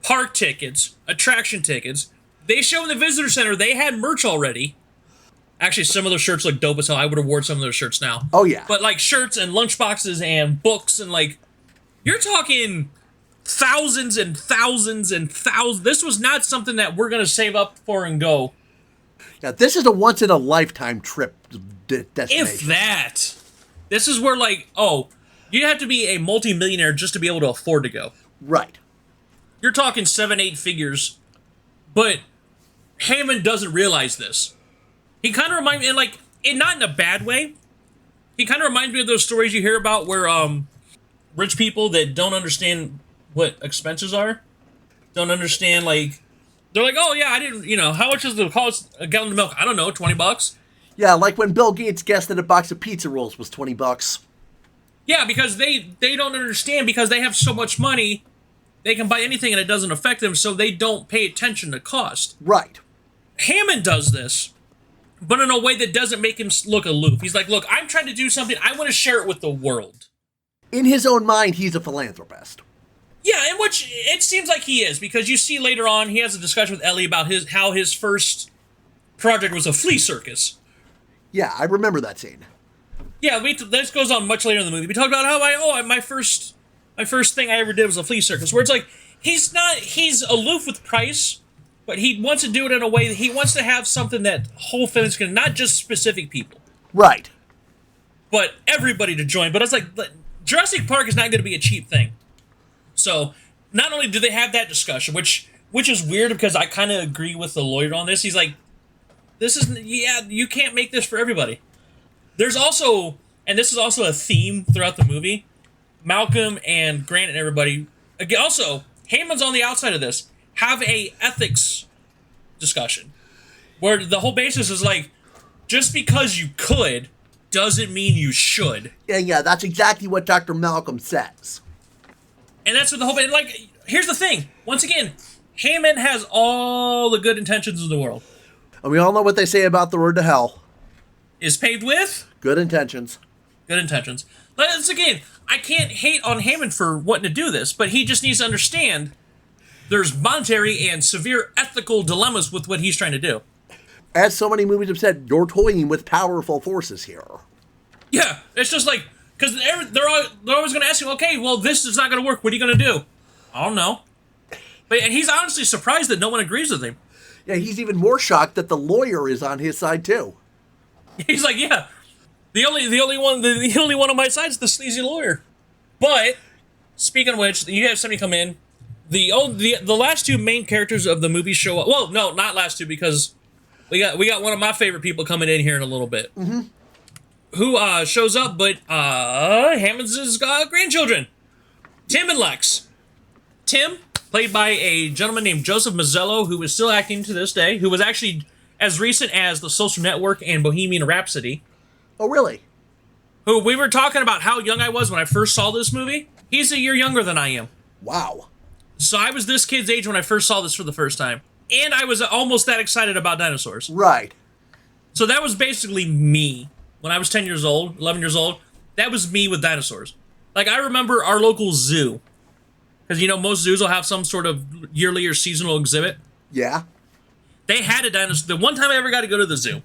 Park tickets, attraction tickets. They show in the visitor center they had merch already. Actually, some of those shirts look dope as hell. I would have worn some of those shirts now. Oh, yeah. But, like, shirts and lunchboxes and books and, like, you're talking thousands and thousands and thousands. This was not something that we're going to save up for and go. Yeah, this is a once-in-a-lifetime trip destination. If that. This is where, like, you have to be a multi-millionaire just to be able to afford to go. Right. You're talking 7-8 figures. But Hammond doesn't realize this. He kind of reminds me, not in a bad way. He kind of reminds me of those stories you hear about where rich people that don't understand what expenses are, don't understand, like, they're like, oh yeah, I didn't, how much does it cost a gallon of milk? I don't know, $20. Yeah, like when Bill Gates guessed that a box of pizza rolls was $20. Yeah, because they don't understand, because they have so much money, they can buy anything and it doesn't affect them, so they don't pay attention to cost. Right. Hammond does this, but in a way that doesn't make him look aloof. He's like, look, I'm trying to do something. I want to share it with the world. In his own mind, he's a philanthropist. Yeah, in which it seems like he is, because you see later on, he has a discussion with Ellie about how his first project was a flea circus. Yeah, I remember that scene. Yeah, this goes on much later in the movie. We talk about how my first thing I ever did was a flea circus, where it's like, he's aloof with price, but he wants to do it in a way that he wants to have something that whole family's going to, not just specific people. Right. But everybody to join. But it's like, Jurassic Park is not going to be a cheap thing. So, not only do they have that discussion, which is weird because I kind of agree with the lawyer on this. He's like, you can't make this for everybody. There's also, and this is also a theme throughout the movie, Malcolm and Grant and everybody, again, also, Hammond's on the outside of this, have a ethics discussion where the whole basis is like, just because you could doesn't mean you should. Yeah, that's exactly what Dr. Malcolm says. And that's what the whole, like, here's the thing. Once again, Hammond has all the good intentions in the world. And we all know what they say about the road to hell. Is paved with? Good intentions. Good intentions. Once again, I can't hate on Hammond for wanting to do this, but he just needs to understand there's monetary and severe ethical dilemmas with what he's trying to do. As so many movies have said, you're toying with powerful forces here. Yeah, it's just like, because they're always going to ask you, okay, well, this is not going to work. What are you going to do? I don't know. And he's honestly surprised that no one agrees with him. Yeah, he's even more shocked that the lawyer is on his side, too. He's like, yeah, the only one on my side is the sleazy lawyer. But, speaking of which, you have somebody come in. The last two main characters of the movie show up. Well, no, not last two, because We got one of my favorite people coming in here in a little bit. Mm-hmm. Who shows up, but Hammond's grandchildren, Tim and Lex. Tim, played by a gentleman named Joseph Mazzello, who is still acting to this day, who was actually as recent as The Social Network and Bohemian Rhapsody. Oh, really? Who we were talking about how young I was when I first saw this movie. He's a year younger than I am. Wow. So I was this kid's age when I first saw this for the first time. And I was almost that excited about dinosaurs. Right. So that was basically me. When I was 10 years old, 11 years old, that was me with dinosaurs. Like, I remember our local zoo. Because, most zoos will have some sort of yearly or seasonal exhibit. Yeah. They had a dinosaur. The one time I ever got to go to the zoo,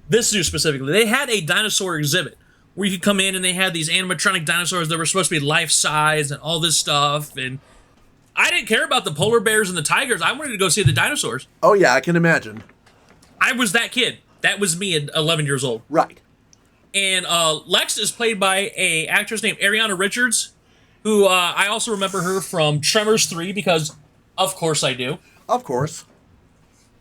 this zoo specifically, they had a dinosaur exhibit where you could come in and they had these animatronic dinosaurs that were supposed to be life-size and all this stuff. And I didn't care about the polar bears and the tigers. I wanted to go see the dinosaurs. Oh, yeah, I can imagine. I was that kid. That was me at 11 years old. Right. And Lex is played by a actress named Ariana Richards, who I also remember her from Tremors 3, because of course I do. Of course.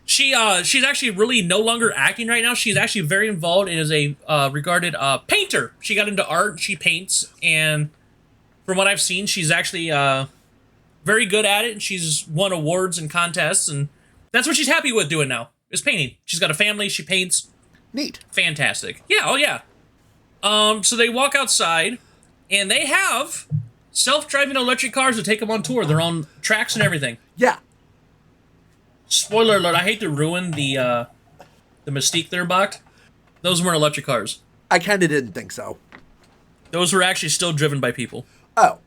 She's actually really no longer acting right now. She's actually very involved and is a regarded painter. She got into art, she paints, and from what I've seen, she's actually very good at it, and she's won awards and contests, and that's what she's happy with doing now, is painting. She's got a family, she paints. Neat. Fantastic. Yeah, oh yeah. So they walk outside, and they have self-driving electric cars to take them on tour. They're on tracks and everything. Yeah. Spoiler alert, I hate to ruin the mystique there, Boct. Those weren't electric cars. I kind of didn't think so. Those were actually still driven by people. Oh.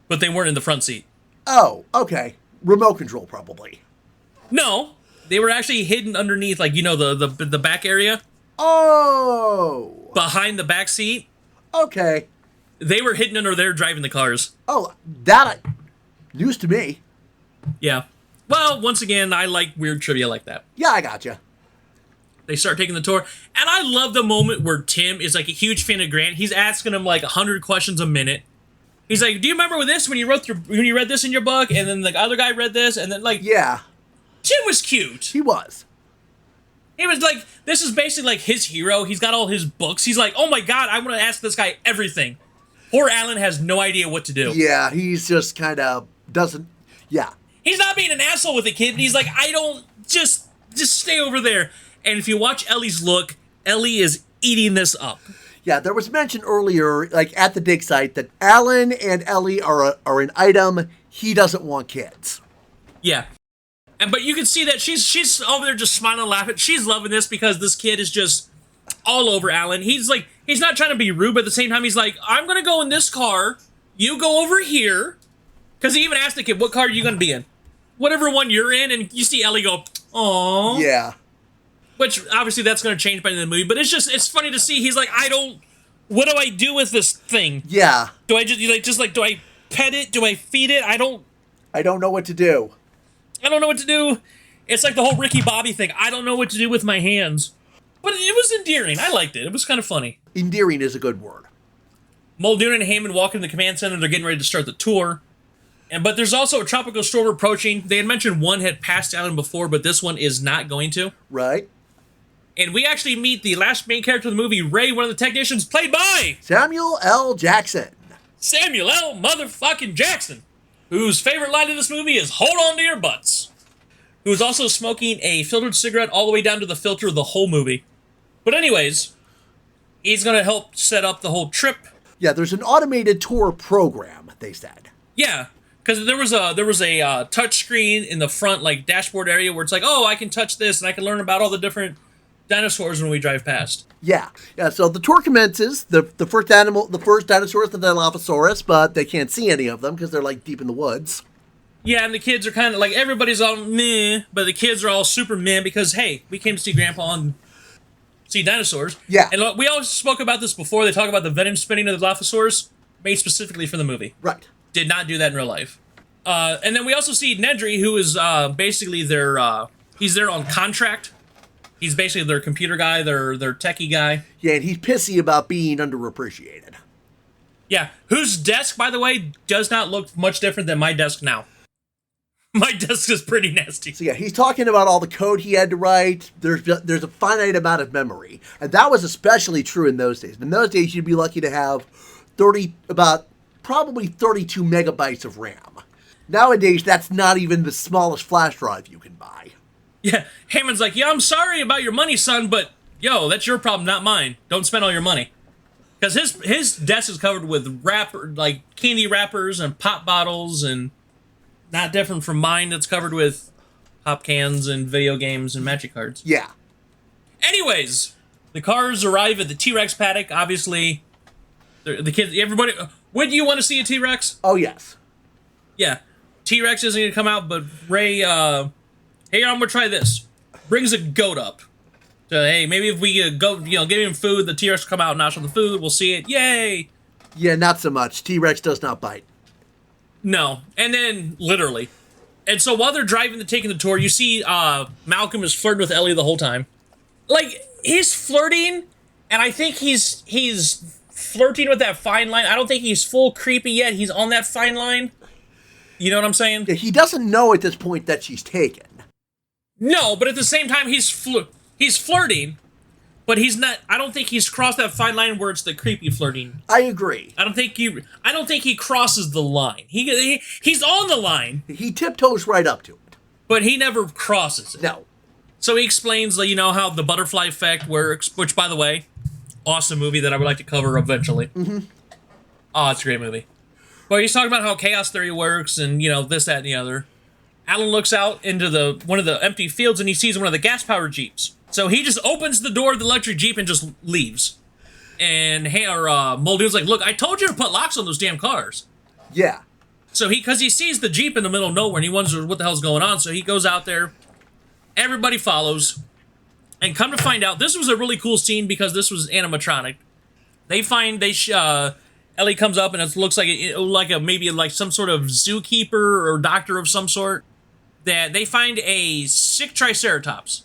But they weren't in the front seat. Oh, okay. Remote control, probably. No, they were actually hidden underneath, like, the back area. Oh. Behind the back seat. Okay. They were hidden under there driving the cars. Oh, news to me. Yeah. Well, once again, I like weird trivia like that. Yeah, I gotcha. They start taking the tour, and I love the moment where Tim is like a huge fan of Grant. He's asking him like 100 questions a minute. He's like, "Do you remember this when you read this in your book?" And then the other guy read this, and then yeah, Tim was cute. He was. He was like, this is basically like his hero. He's got all his books. He's like, oh my god, I want to ask this guy everything. Poor Alan has no idea what to do. Yeah, he's just kind of doesn't. Yeah. He's not being an asshole with the kid, but he's like, I don't, just stay over there. And if you watch Ellie's look, Ellie is eating this up. Yeah, there was mention earlier, like at the dig site, that Alan and Ellie are an item. He doesn't want kids. Yeah. But you can see that she's over there just smiling and laughing. She's loving this because this kid is just all over Alan. He's like, he's not trying to be rude, but at the same time, he's like, I'm going to go in this car. You go over here. Because he even asked the kid, what car are you going to be in? Whatever one you're in, and you see Ellie go, aww. Yeah. Which, obviously, that's going to change by the end of the movie. But it's funny to see. He's like, what do I do with this thing? Yeah. Do I do I pet it? Do I feed it? I don't know what to do. I don't know what to do. It's like the whole Ricky Bobby thing. I don't know what to do with my hands. But it was endearing. I liked it. It was kind of funny. Endearing is a good word. Muldoon and Heyman walk into the command center. They're getting ready to start the tour. But there's also a tropical storm approaching. They had mentioned one had passed Alan before, but this one is not going to. Right. And we actually meet the last main character of the movie, Ray, one of the technicians, played by Samuel L. Jackson. Samuel L. motherfucking Jackson, whose favorite line in this movie is "Hold on to your butts." Who is also smoking a filtered cigarette all the way down to the filter the whole movie. But anyways, he's going to help set up the whole trip. Yeah, there's an automated tour program, they said. Yeah, because there was a touch screen in the front, like, dashboard area where it's like, oh, I can touch this and I can learn about all the different dinosaurs when we drive past. Yeah. So the tour commences. The first dinosaur is the Dilophosaurus, but they can't see any of them because they're like deep in the woods. Yeah, and the kids are kind of like, everybody's all meh, but the kids are all super meh because, hey, we came to see Grandpa and see dinosaurs. Yeah. And we always spoke about this before. They talk about the venom spinning of the Dilophosaurus made specifically for the movie. Right. Did not do that in real life. And then we also see Nedry, who is basically he's there on contract. He's basically their computer guy, their techie guy. Yeah, and he's pissy about being underappreciated. Yeah, whose desk, by the way, does not look much different than my desk now. My desk is pretty nasty. So yeah, he's talking about all the code he had to write. There's a finite amount of memory, and that was especially true in those days. In those days, you'd be lucky to have probably 32 megabytes of RAM. Nowadays, that's not even the smallest flash drive you can buy. Yeah, Hammond's like, yeah, I'm sorry about your money, son, but yo, that's your problem, not mine. Don't spend all your money. Because his desk is covered with candy wrappers and pop bottles, and not different from mine that's covered with pop cans and video games and magic cards. Yeah. Anyways, the cars arrive at the T-Rex paddock. Obviously, the kids, everybody. Would you want to see a T-Rex? Oh, yes. Yeah. T-Rex isn't going to come out, but Ray, hey, I'm going to try this. Brings a goat up. So, hey, maybe if we go, give him food, the T-Rex will come out and nosh on the food. We'll see it. Yay! Yeah, not so much. T-Rex does not bite. No. And then, literally. And so while they're driving, taking the tour, you see Malcolm is flirting with Ellie the whole time. Like, he's flirting, and I think he's flirting with that fine line. I don't think he's full creepy yet. He's on that fine line. You know what I'm saying? Yeah, he doesn't know at this point that she's taken. No, but at the same time, he's flirting, but he's not. I don't think he's crossed that fine line where it's the creepy flirting. I agree. I don't think he crosses the line. He's on the line. He tiptoes right up to it, but he never crosses it. No. So he explains, how the butterfly effect works, which, by the way, awesome movie that I would like to cover eventually. Mm-hmm. Oh, it's a great movie. But he's talking about how chaos theory works and, this, that, and the other. Alan looks out into one of the empty fields and he sees one of the gas-powered Jeeps. So he just opens the door of the electric Jeep and just leaves. And Muldoon's like, look, I told you to put locks on those damn cars. Yeah. So because he sees the Jeep in the middle of nowhere and he wonders what the hell's going on, so he goes out there. Everybody follows. And come to find out, this was a really cool scene because this was animatronic. Ellie comes up and it looks like maybe some sort of zookeeper or doctor of some sort. That they find a sick Triceratops.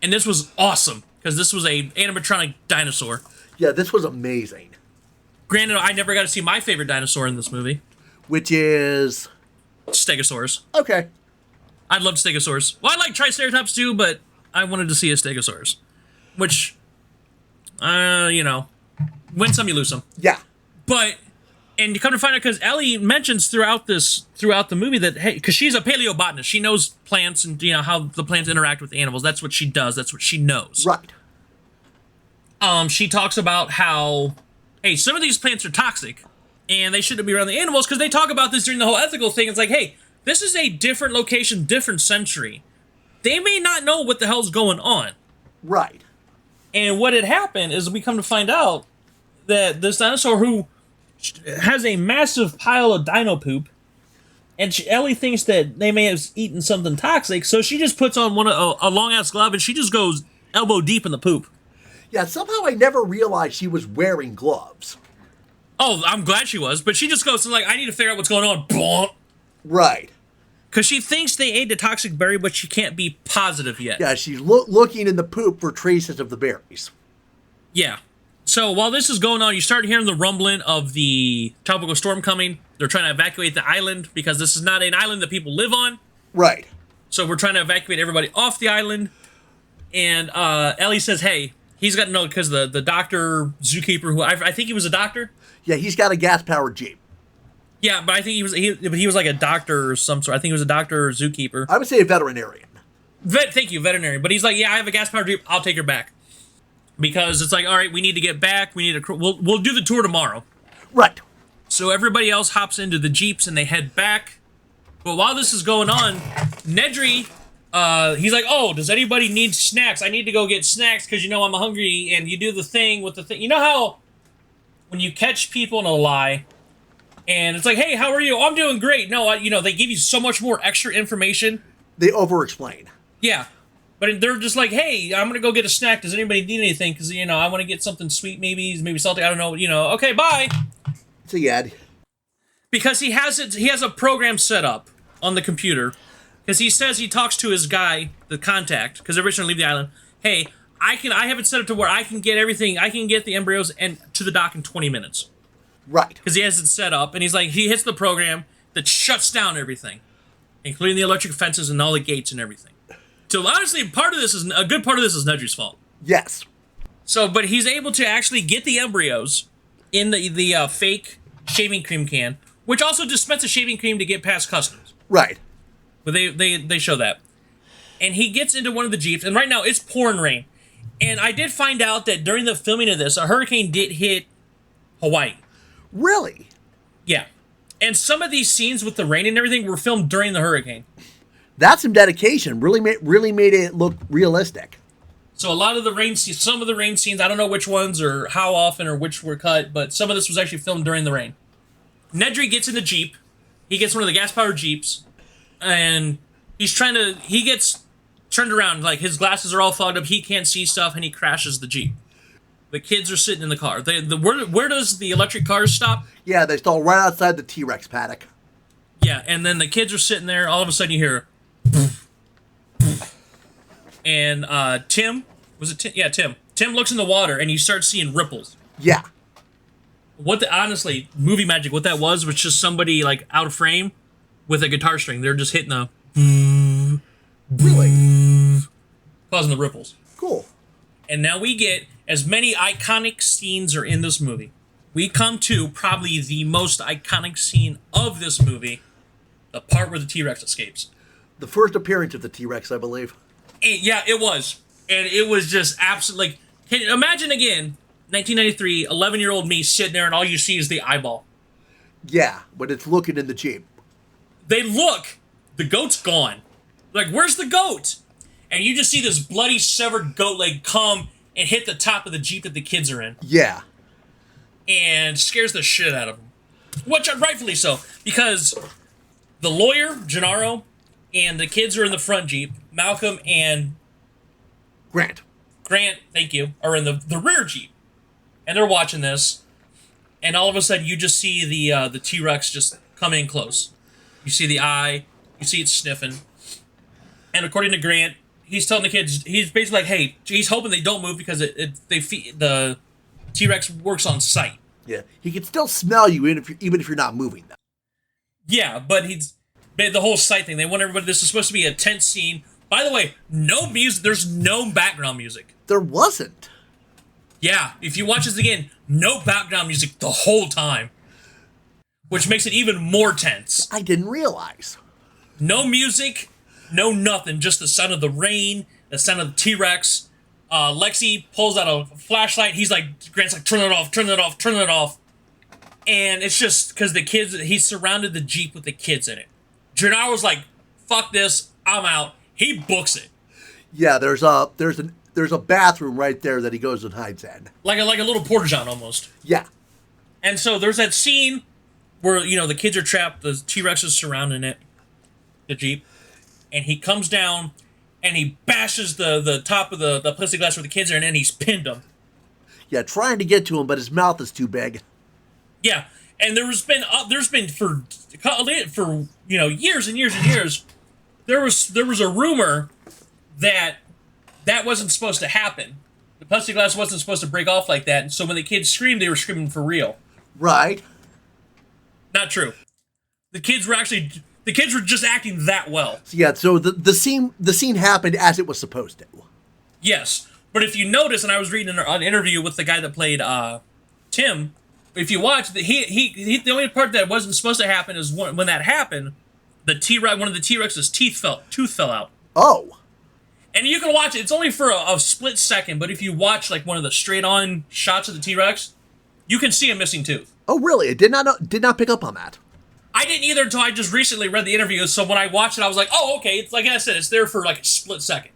And this was awesome because this was a animatronic dinosaur. Yeah, this was amazing. Granted, I never got to see my favorite dinosaur in this movie. Which is? Stegosaurus. Okay. I loved Stegosaurus. Well, I like Triceratops too, but I wanted to see a Stegosaurus. Which, win some, you lose some. Yeah. But, and you come to find out, because Ellie mentions throughout the movie that, hey, because she's a paleobotanist, she knows plants and, how the plants interact with animals. That's what she does. That's what she knows. Right. She talks about how, hey, some of these plants are toxic, and they shouldn't be around the animals, because they talk about this during the whole ethical thing. It's like, hey, this is a different location, different century. They may not know what the hell's going on. Right. And what had happened is we come to find out that this dinosaur who has a massive pile of dino poop, and Ellie thinks that they may have eaten something toxic, so she just puts on a long-ass glove and she just goes elbow deep in the poop. Yeah, somehow I never realized she was wearing gloves. Oh, I'm glad she was, but she just goes, I need to figure out what's going on. Right. Because she thinks they ate the toxic berry, but she can't be positive yet. Yeah, she's looking in the poop for traces of the berries. Yeah. So while this is going on, you start hearing the rumbling of the tropical storm coming. They're trying to evacuate the island because this is not an island that people live on. Right. So we're trying to evacuate everybody off the island. And Ellie says, hey, he's got to know because the doctor, zookeeper, who I think he was a doctor. Yeah, he's got a gas-powered Jeep. Yeah, but I think he was like a doctor or some sort. I think he was a doctor or zookeeper. I would say a veterinarian. Thank you, veterinarian. But he's like, yeah, I have a gas-powered Jeep. I'll take her back. Because it's like, all right, we need to get back. We'll do the tour tomorrow. Right. So everybody else hops into the Jeeps and they head back. But while this is going on, Nedry, he's like, oh, does anybody need snacks? I need to go get snacks because I'm hungry. And you do the thing with the thing. You know how when you catch people in a lie and it's like, hey, how are you? Oh, I'm doing great. No, they give you so much more extra information. They over-explain. Yeah. But they're just like, hey, I'm going to go get a snack. Does anybody need anything? Because, I want to get something sweet, maybe salty. I don't know. Okay, bye. So, yeah. Because he has a program set up on the computer. Because he says he talks to his guy, the contact, because they're trying to leave the island. Hey, I have it set up to where I can get everything. I can get the embryos and to the dock in 20 minutes. Right. Because he has it set up. And he's like, he hits the program that shuts down everything. including the electric fences and all the gates and everything. So honestly, a good part of this is Nedry's fault. Yes. So, but he's able to actually get the embryos in the fake shaving cream can, which also dispenses shaving cream to get past customs. Right. But they show that. And he gets into one of the Jeeps, and right now it's pouring rain. And I did find out that during the filming of this, a hurricane did hit Hawaii. Really? Yeah. And some of these scenes with the rain and everything were filmed during the hurricane. That's some dedication. Really made it look realistic. So a lot of the rain scenes, some of the rain scenes, I don't know which ones or how often or which were cut, but some of this was actually filmed during the rain. Nedry gets in the Jeep. He gets one of the gas-powered Jeeps, and he gets turned around, like his glasses are all fogged up, he can't see stuff, and he crashes the Jeep. The kids are sitting in the car. Where does the electric cars stop? Yeah, they stall right outside the T-Rex paddock. Yeah, and then the kids are sitting there, all of a sudden you hear and Tim, was it Tim? Yeah, Tim. Tim looks in the water and you start seeing ripples. Yeah. Honestly, movie magic, what that was just somebody like out of frame with a guitar string. They're just hitting the really causing the ripples. Cool. And now we get as many iconic scenes are in this movie. We come to probably the most iconic scene of this movie, the part where the T-Rex escapes. The first appearance of the T-Rex, I believe. Yeah, it was. And it was just absolutely... Like, can you imagine again, 1993, 11-year-old me sitting there and all you see is the eyeball. Yeah, but it's looking in the Jeep. They look. The goat's gone. Like, where's the goat? And you just see this bloody severed goat leg come and hit the top of the Jeep that the kids are in. Yeah. And scares the shit out of them. Which, rightfully so. Because the lawyer, Gennaro, and the kids are in the front Jeep. Malcolm and... Grant, thank you, are in the rear Jeep. And they're watching this. And all of a sudden, you just see the T-Rex just come in close. You see the eye. You see it sniffing. And according to Grant, he's telling the kids, he's basically like, hey, he's hoping they don't move because the T-Rex works on sight. Yeah, he can still smell you even if you're not moving, though. Yeah, but the whole sight thing. They want everybody. This is supposed to be a tense scene. By the way, no music. There's no background music. There wasn't. Yeah, if you watch this again, no background music the whole time, which makes it even more tense. I didn't realize. No music, no nothing. Just the sound of the rain, the sound of the T-Rex. Lexi pulls out a flashlight. Grant's like, turn it off, turn it off, turn it off. And it's just because the kids, he surrounded the Jeep with the kids in it. Gennaro was like, fuck this, I'm out. He books it. Yeah, there's a bathroom right there that he goes and hides in. Like a little porta-john almost. Yeah. And so there's that scene where, the kids are trapped, the T-Rex is surrounding it, the Jeep, and he comes down and he bashes the top of the plastic glass where the kids are in, and he's pinned them. Yeah, trying to get to him, but his mouth is too big. Yeah, and there's been for years and years and years, there was a rumor that wasn't supposed to happen. The plastic glass wasn't supposed to break off like that, and so when the kids screamed, they were screaming for real. Right. Not true. The kids were just acting that well. Yeah, so the scene happened as it was supposed to. Yes, but if you notice, and I was reading an interview with the guy that played Tim, if you watch, the only part that wasn't supposed to happen is when that happened, one of the T-Rex's tooth fell out. Oh. And you can watch it. It's only for a split second, but if you watch like one of the straight-on shots of the T-Rex, you can see a missing tooth. Oh, really? I did not pick up on that. I didn't either until I just recently read the interview, so when I watched it, I was like, oh, okay. It's like I said, it's there for like a split second.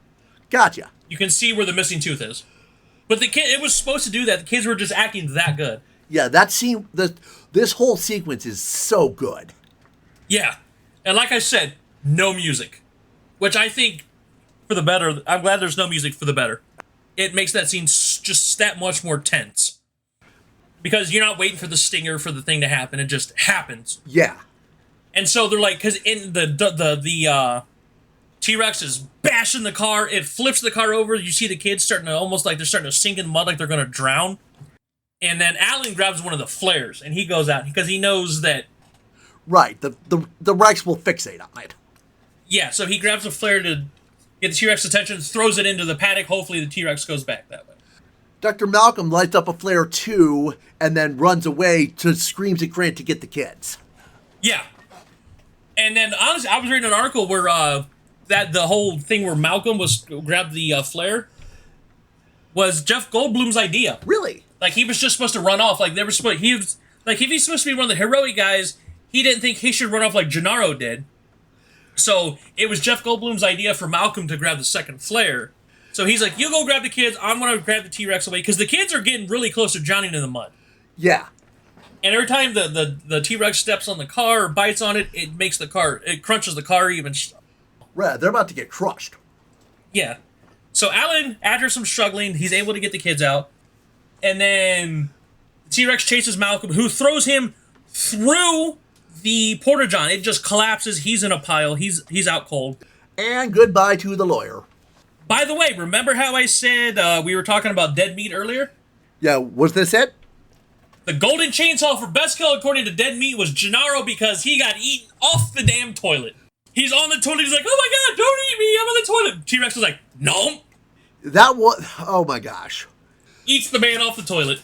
Gotcha. You can see where the missing tooth is. But it was supposed to do that. The kids were just acting that good. Yeah, that scene, this whole sequence is so good. Yeah. And like I said, no music. Which I think, for the better, I'm glad there's no music for the better. It makes that scene just that much more tense. Because you're not waiting for the stinger for the thing to happen. It just happens. Yeah. And so they're like, because in the T-Rex is bashing the car. It flips the car over. You see the kids starting to sink in mud like they're going to drown. And then Alan grabs one of the flares and he goes out because he knows that. Right. The Rex will fixate on it. Yeah, so he grabs a flare to get the T-Rex attention, throws it into the paddock. Hopefully the T-Rex goes back that way. Dr. Malcolm lights up a flare too, and then runs away to screams at Grant to get the kids. Yeah. And then, honestly, I was reading an article where that the whole thing where Malcolm grabbed the flare was Jeff Goldblum's idea. Really? Like, he was just supposed to run off. Like, they were supposed... if he's supposed to be one of the heroic guys, he didn't think he should run off like Gennaro did. So, it was Jeff Goldblum's idea for Malcolm to grab the second flare. So he's like, you go grab the kids, I'm going to grab the T-Rex away, because the kids are getting really close to drowning in the mud. Yeah. And every time the T-Rex steps on the car or bites on it, it crunches the car even. Right, they're about to get crushed. Yeah. So Alan, after some struggling, he's able to get the kids out. And then the T-Rex chases Malcolm, who throws him through the porta-john. It just collapses. He's in a pile. He's out cold. And goodbye to the lawyer. By the way, remember how I said we were talking about dead meat earlier? Yeah, was this it? The golden chainsaw for best kill according to Dead Meat was Gennaro because he got eaten off the damn toilet. He's on the toilet. He's like, oh my God, don't eat me. I'm on the toilet. T-Rex was like, no. That was... Oh my gosh. Eats the man off the toilet.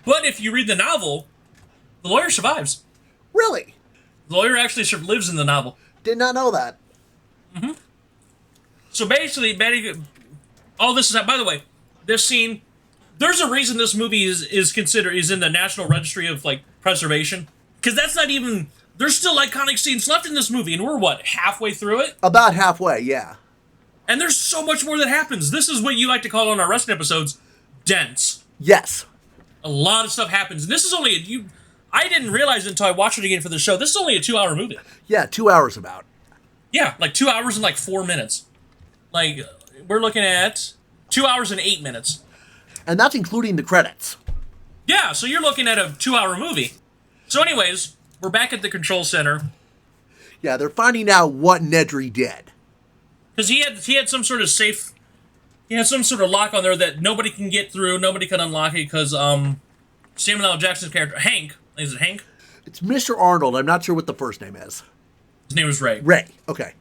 But if you read the novel, the lawyer survives. Really? The lawyer actually lives in the novel. Did not know that. Mm-hmm. So basically, all this is... By the way, this scene... There's a reason this movie is in the National Registry of, like, Preservation. Because that's not even... There's still iconic scenes left in this movie, and we're, what, halfway through it? About halfway, yeah. And there's so much more that happens. This is what you like to call on our wrestling episodes, dense. Yes. A lot of stuff happens. And this is only... I didn't realize until I watched it again for the show, this is only a 2-hour movie. Yeah, 2 hours about. Yeah, like 2 hours and, like, 4 minutes. Like, we're looking at 2 hours and 8 minutes. And that's including the credits. Yeah, so you're looking at a 2-hour movie. So anyways, we're back at the control center. Yeah, they're finding out what Nedry did. Because he had some sort of safe... He had some sort of lock on there that nobody can get through, nobody can unlock it, because Samuel L. Jackson's character, Hank... Is it Hank? It's Mr. Arnold. I'm not sure what the first name is. His name was Ray. Ray, okay.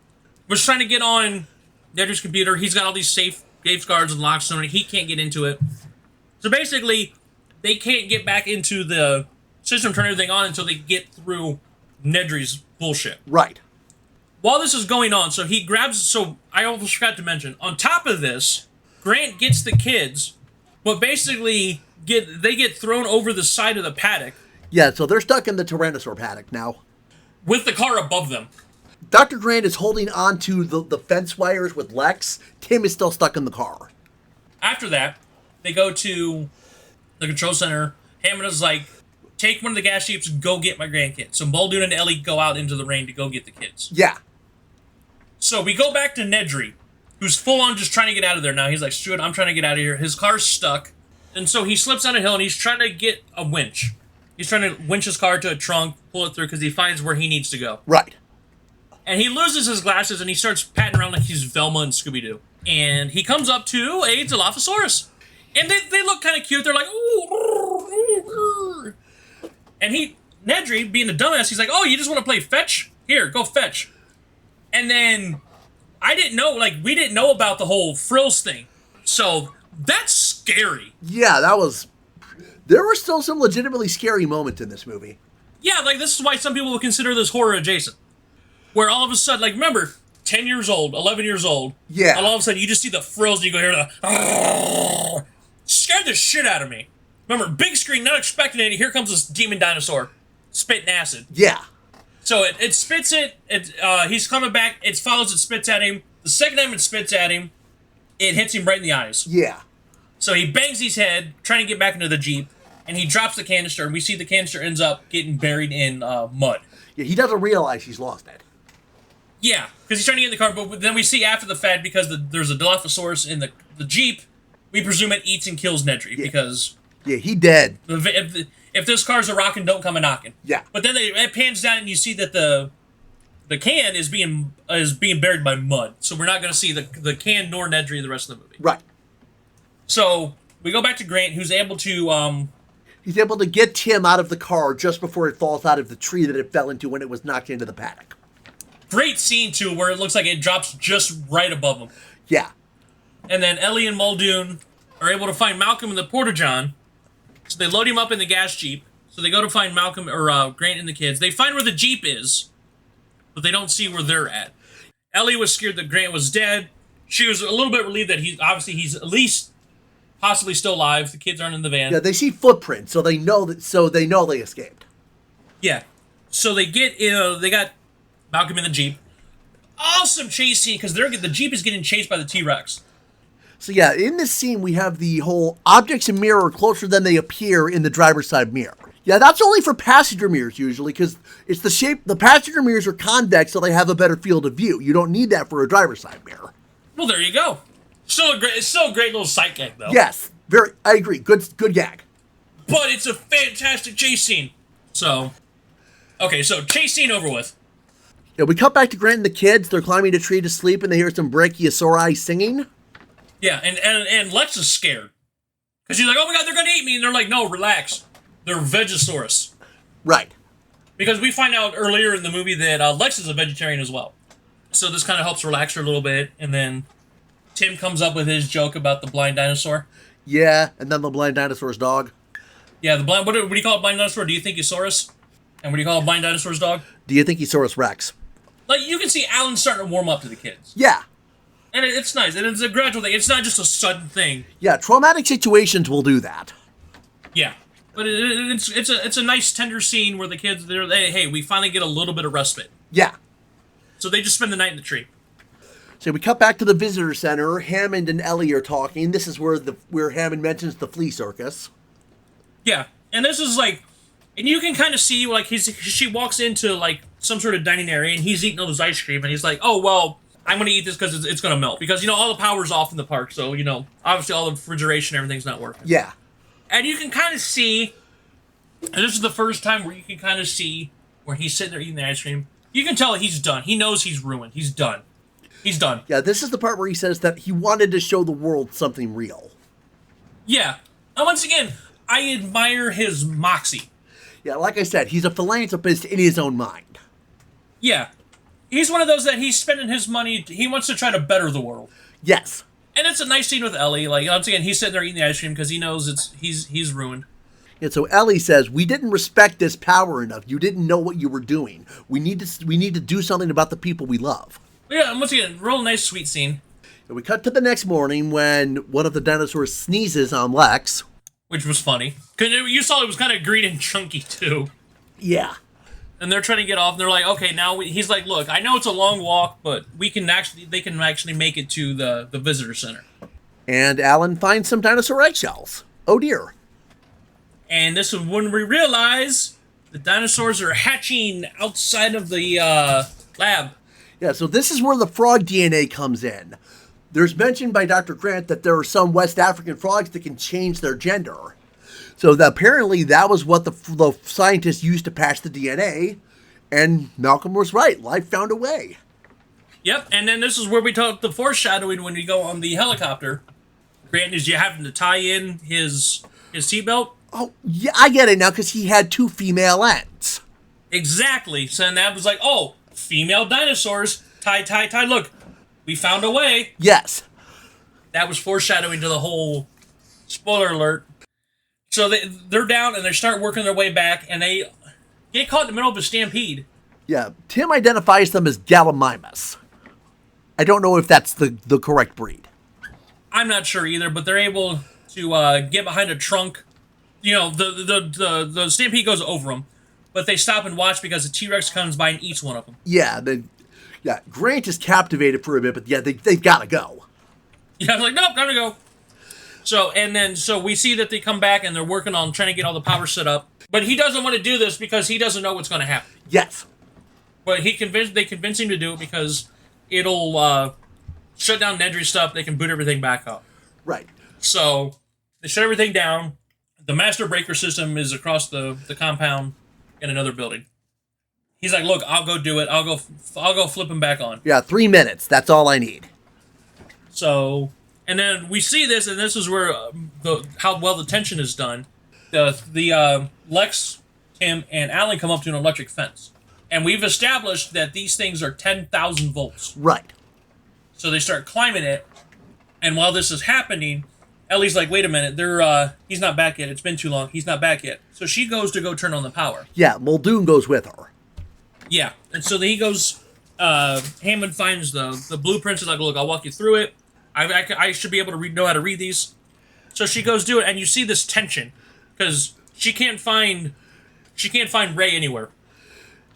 Was trying to get on Nedry's computer. He's got all these safeguards and locks on it. He can't get into it. So basically, they can't get back into the system, turn everything on until they get through Nedry's bullshit. Right. While this is going on, so he grabs... So, I almost forgot to mention, on top of this, Grant gets the kids, but basically, they get thrown over the side of the paddock. Yeah, so they're stuck in the Tyrannosaur paddock now. With the car above them. Dr. Grant is holding on to the fence wires with Lex. Tim is still stuck in the car. After that, they go to the control center. Hammond is like, take one of the gas jeeps and go get my grandkids. So Muldoon and Ellie go out into the rain to go get the kids. Yeah. So we go back to Nedry, who's full on just trying to get out of there now. He's like, screw it, I'm trying to get out of here. His car's stuck. And so he slips down a hill and he's trying to get a winch. He's trying to winch his car to a trunk, pull it through, because he finds where he needs to go. Right. And he loses his glasses and he starts patting around like he's Velma and Scooby-Doo. And he comes up to a Dilophosaurus. And they look kind of cute. They're like, ooh. And Nedry, being a dumbass, he's like, oh, you just want to play fetch? Here, go fetch. And then we didn't know about the whole frills thing. So that's scary. Yeah, there were still some legitimately scary moments in this movie. Yeah, like this is why some people will consider this horror adjacent. Where all of a sudden, like, remember, 10 years old, 11 years old. Yeah. And all of a sudden you just see the frills and you go hear the... Scared the shit out of me. Remember, big screen, not expecting it. Here comes this demon dinosaur spitting acid. Yeah. So it spits it. He's coming back. It follows. It spits at him. The second time it spits at him, it hits him right in the eyes. Yeah. So he bangs his head, trying to get back into the Jeep, and he drops the canister, and we see the canister ends up getting buried in mud. Yeah, he doesn't realize he's lost it. Yeah, because he's trying to get in the car, but then we see after the fact, because there's a Dilophosaurus in the Jeep, we presume it eats and kills Nedry, because... Yeah, he dead. If this car's a rockin', don't come a knockin'. Yeah. But then it pans down and you see that the can is being buried by mud. So we're not going to see the can nor Nedry the rest of the movie. Right. So we go back to Grant, who's able to... He's able to get Tim out of the car just before it falls out of the tree that it fell into when it was knocked into the paddock. Great scene, too, where it looks like it drops just right above them. Yeah. And then Ellie and Muldoon are able to find Malcolm in the Porta-John. So they load him up in the gas Jeep. So they go to find Malcolm, or Grant and the kids. They find where the Jeep is, but they don't see where they're at. Ellie was scared that Grant was dead. She was a little bit relieved that he's at least possibly still alive. The kids aren't in the van. Yeah, they see footprints, so they know they escaped. Yeah. So they got Malcolm in the Jeep. Awesome chase scene, because the Jeep is getting chased by the T-Rex. So yeah, in this scene, we have the whole objects in mirror closer than they appear in the driver's side mirror. Yeah, that's only for passenger mirrors usually, because it's the shape. The passenger mirrors are convex, so they have a better field of view. You don't need that for a driver's side mirror. Well, there you go. It's still a great little sight gag, though. Yes, I agree. Good gag. But it's a fantastic chase scene. So, okay, so chase scene over with. Yeah, we cut back to Grant and the kids. They're climbing a tree to sleep, and they hear some brachiosauri singing. Yeah, and Lex is scared. Because she's like, oh my god, they're going to eat me. And they're like, no, relax. They're Vegosaurus. Right. Because we find out earlier in the movie that Lex is a vegetarian as well. So this kind of helps relax her a little bit. And then Tim comes up with his joke about the blind dinosaur. Yeah, and then the blind dinosaur's dog. Yeah, what do you call a blind dinosaur? Do you think Saurus? And what do you call a blind dinosaur's dog? Do you think Saurus Rex? Like, you can see Alan starting to warm up to the kids. Yeah. And it's nice. And it's a gradual thing. It's not just a sudden thing. Yeah, traumatic situations will do that. Yeah. But it's a nice, tender scene where the kids, hey, we finally get a little bit of respite. Yeah. So they just spend the night in the tree. So we cut back to the visitor center. Hammond and Ellie are talking. This is where Hammond mentions the flea circus. Yeah. And this is like, and you can kind of see, like, she walks into, like, some sort of dining area, and he's eating all this ice cream, and he's like, oh, well, I'm going to eat this because it's going to melt. Because, all the power's off in the park, so, obviously all the refrigeration, everything's not working. Yeah. And you can kind of see, and this is the first time where you can kind of see where he's sitting there eating the ice cream. You can tell he's done. He knows he's ruined. He's done. He's done. Yeah, this is the part where he says that he wanted to show the world something real. Yeah. And once again, I admire his moxie. Yeah, like I said, he's a philanthropist in his own mind. Yeah. He's one of those that he's spending his money, he wants to try to better the world. Yes. And it's a nice scene with Ellie. Like, once again, he's sitting there eating the ice cream because he knows he's ruined. And so Ellie says, we didn't respect this power enough. You didn't know what you were doing. We need to do something about the people we love. Yeah, and once again, real nice, sweet scene. And we cut to the next morning when one of the dinosaurs sneezes on Lex. Which was funny. Because you saw it was kind of green and chunky, too. Yeah. And they're trying to get off, and they're like, okay, now he's like, look, I know it's a long walk, but they can actually make it to the visitor center. And Alan finds some dinosaur eggshells. Oh, dear. And this is when we realize the dinosaurs are hatching outside of the lab. Yeah, so this is where the frog DNA comes in. There's mention by Dr. Grant that there are some West African frogs that can change their gender. So apparently that was what the scientists used to patch the DNA, and Malcolm was right. Life found a way. Yep, and then this is where we talk the foreshadowing when we go on the helicopter. Grant is you having to tie in his seatbelt. Oh, yeah, I get it now, because he had two female ends. Exactly. So that was like, oh, female dinosaurs. Tie. Look, we found a way. Yes. That was foreshadowing to the whole spoiler alert. So they're down, and they start working their way back, and they get caught in the middle of a stampede. Yeah, Tim identifies them as Gallimimus. I don't know if that's the correct breed. I'm not sure either, but they're able to get behind a trunk. The stampede goes over them, but they stop and watch because the T-Rex comes by and eats one of them. Yeah, Grant is captivated for a bit, but yeah, they've got to go. Yeah, I was like, nope, time to go. So we see that they come back and they're working on trying to get all the power set up. But he doesn't want to do this because he doesn't know what's going to happen. Yes. But they convince him to do it because it'll shut down Nedry's stuff. They can boot everything back up. Right. So they shut everything down. The master breaker system is across the compound in another building. He's like, look, I'll go do it. I'll go flip him back on. Yeah, 3 minutes. That's all I need. So, and then we see this, and this is where how well the tension is done. The Lex, Tim, and Alan come up to an electric fence. And we've established that these things are 10,000 volts. Right. So they start climbing it, and while this is happening, Ellie's like, wait a minute, he's not back yet. It's been too long. He's not back yet. So she goes to go turn on the power. Yeah, Muldoon goes with her. Yeah, and so he goes, Hammond finds the blueprints and like, look, I'll walk you through it. I should be able to know how to read these. So she goes do it, and you see this tension, because she can't find Ray anywhere.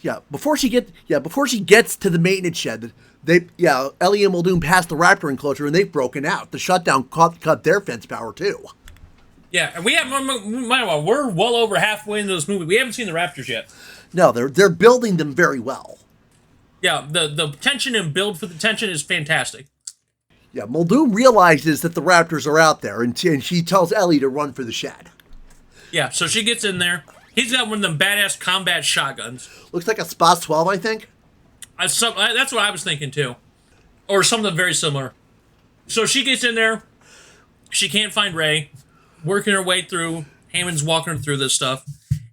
Yeah, before she gets to the maintenance shed, Ellie and Muldoon pass the Raptor enclosure and they've broken out. The shutdown cut their fence power too. Yeah, and we're well over halfway into this movie. We haven't seen the Raptors yet. No, they're building them very well. Yeah, the tension and build for the tension is fantastic. Yeah, Muldoon realizes that the Raptors are out there, and she tells Ellie to run for the shed. Yeah, so she gets in there. He's got one of them badass combat shotguns. Looks like a Spot 12, I think. That's what I was thinking, too. Or something very similar. So she gets in there. She can't find Ray. Working her way through. Hammond's walking her through this stuff.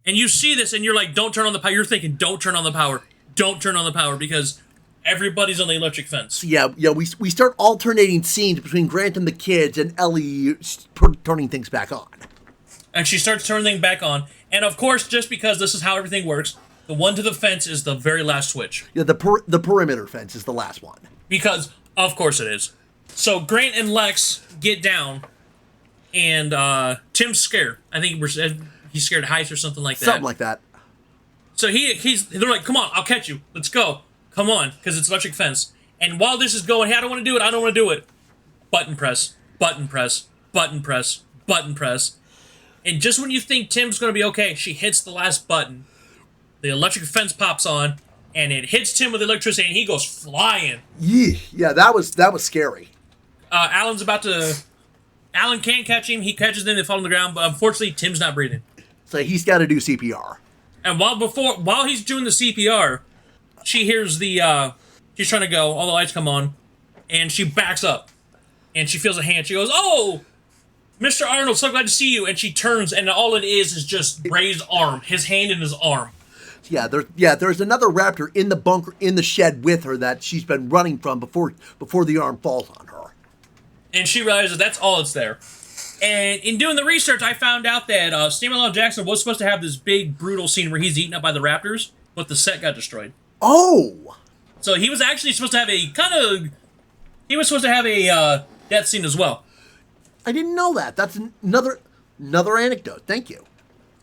And you see this, and you're like, don't turn on the power. You're thinking, don't turn on the power. Don't turn on the power, because everybody's on the electric fence. Yeah, we start alternating scenes between Grant and the kids and Ellie turning things back on. And she starts turning things back on. And, of course, just because this is how everything works, the one to the fence is the very last switch. Yeah, the perimeter fence is the last one. Because, of course it is. So Grant and Lex get down, and Tim's scared. I think he's scared of heights or something like that. Something like that. So they're like, come on, I'll catch you. Let's go. Come on, because it's electric fence. And while this is going, hey, I don't want to do it, I don't want to do it. Button press, button press, button press, button press. And just when you think Tim's going to be okay, she hits the last button. The electric fence pops on, and it hits Tim with electricity, and he goes flying. Yeah, that was scary. Alan can't catch him. He catches them, they fall on the ground, but unfortunately, Tim's not breathing. So he's got to do CPR. And while he's doing the CPR, she hears she's trying to go, all the lights come on, and she backs up, and she feels a hand. She goes, "Oh, Mr. Arnold, so glad to see you." And she turns, and all it is just Ray's arm, his hand in his arm. Yeah, there's another Raptor in the bunker, in the shed with her that she's been running from before the arm falls on her. And she realizes that's all it's there. And in doing the research, I found out that Samuel L. Jackson was supposed to have this big, brutal scene where he's eaten up by the Raptors, but the set got destroyed. Oh! So he was actually supposed to have a death scene as well. I didn't know that. That's another anecdote. Thank you.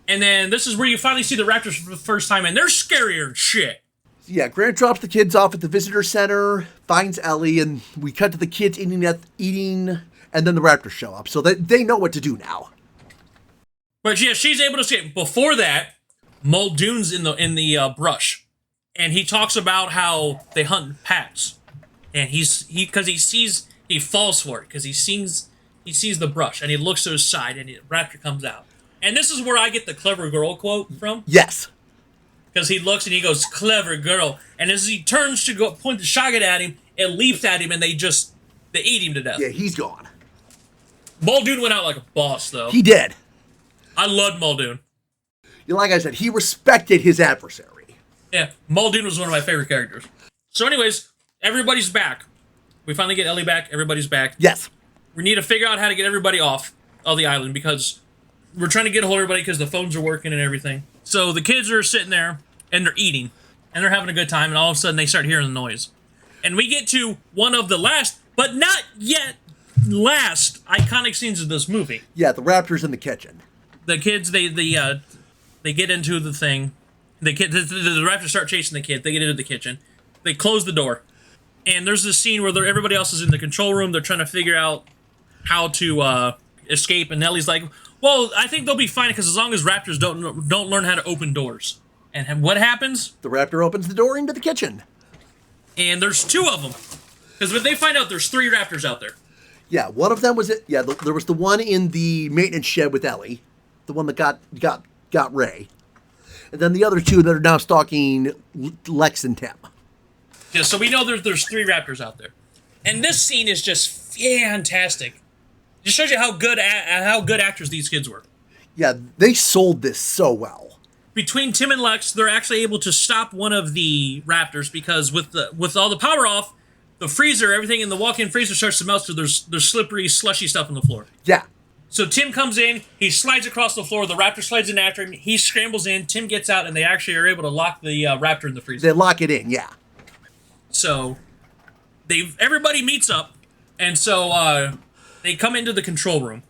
And then this is where you finally see the Raptors for the first time, and they're scarier than shit. Yeah, Grant drops the kids off at the visitor center, finds Ellie, and we cut to the kids eating, and then the Raptors show up. So they know what to do now. But yeah, she's able to escape. Before that, Muldoon's in the brush, and he talks about how they hunt pats, and he falls for it because he sees the brush, and he looks to his side, and the Raptor comes out. And this is where I get the clever girl quote from. Yes. Because he looks and he goes, clever girl. And as he turns to go point the shotgun at him, it leaps at him and they eat him to death. Yeah, he's gone. Muldoon went out like a boss, though. He did. I loved Muldoon. Like I said, he respected his adversary. Yeah, Muldoon was one of my favorite characters. So anyways, everybody's back. We finally get Ellie back. Everybody's back. Yes. We need to figure out how to get everybody off of the island because we're trying to get a hold of everybody because the phones are working and everything. So the kids are sitting there, and they're eating, and they're having a good time, and all of a sudden they start hearing the noise. And we get to one of the last, but not yet last, iconic scenes of this movie. Yeah, the Raptors in the kitchen. The kids, they get into the thing. The Raptors start chasing the kids. They get into the kitchen. They close the door. And there's this scene where everybody else is in the control room. They're trying to figure out how to escape, and Nellie's like, well, I think they'll be fine because as long as Raptors don't learn how to open doors. And what happens? The Raptor opens the door into the kitchen. And there's two of them. Because when they find out there's 3 Raptors out there. Yeah, one of them was it. Yeah, there was the one in the maintenance shed with Ellie, the one that got Ray, and then the other 2 that are now stalking Lex and Tim. Yeah, so we know there's 3 Raptors out there, and this scene is just fantastic. It just shows you how good actors these kids were. Yeah, they sold this so well. between Tim and Lex, they're actually able to stop one of the raptors because with all the power off, the freezer, everything in the walk-in freezer starts to melt, so there's slippery, slushy stuff on the floor. Yeah. So Tim comes in, he slides across the floor, the raptor slides in after him, he scrambles in, Tim gets out, and they actually are able to lock the raptor in the freezer. They lock it in, yeah. So everybody meets up, and so they come into the control room.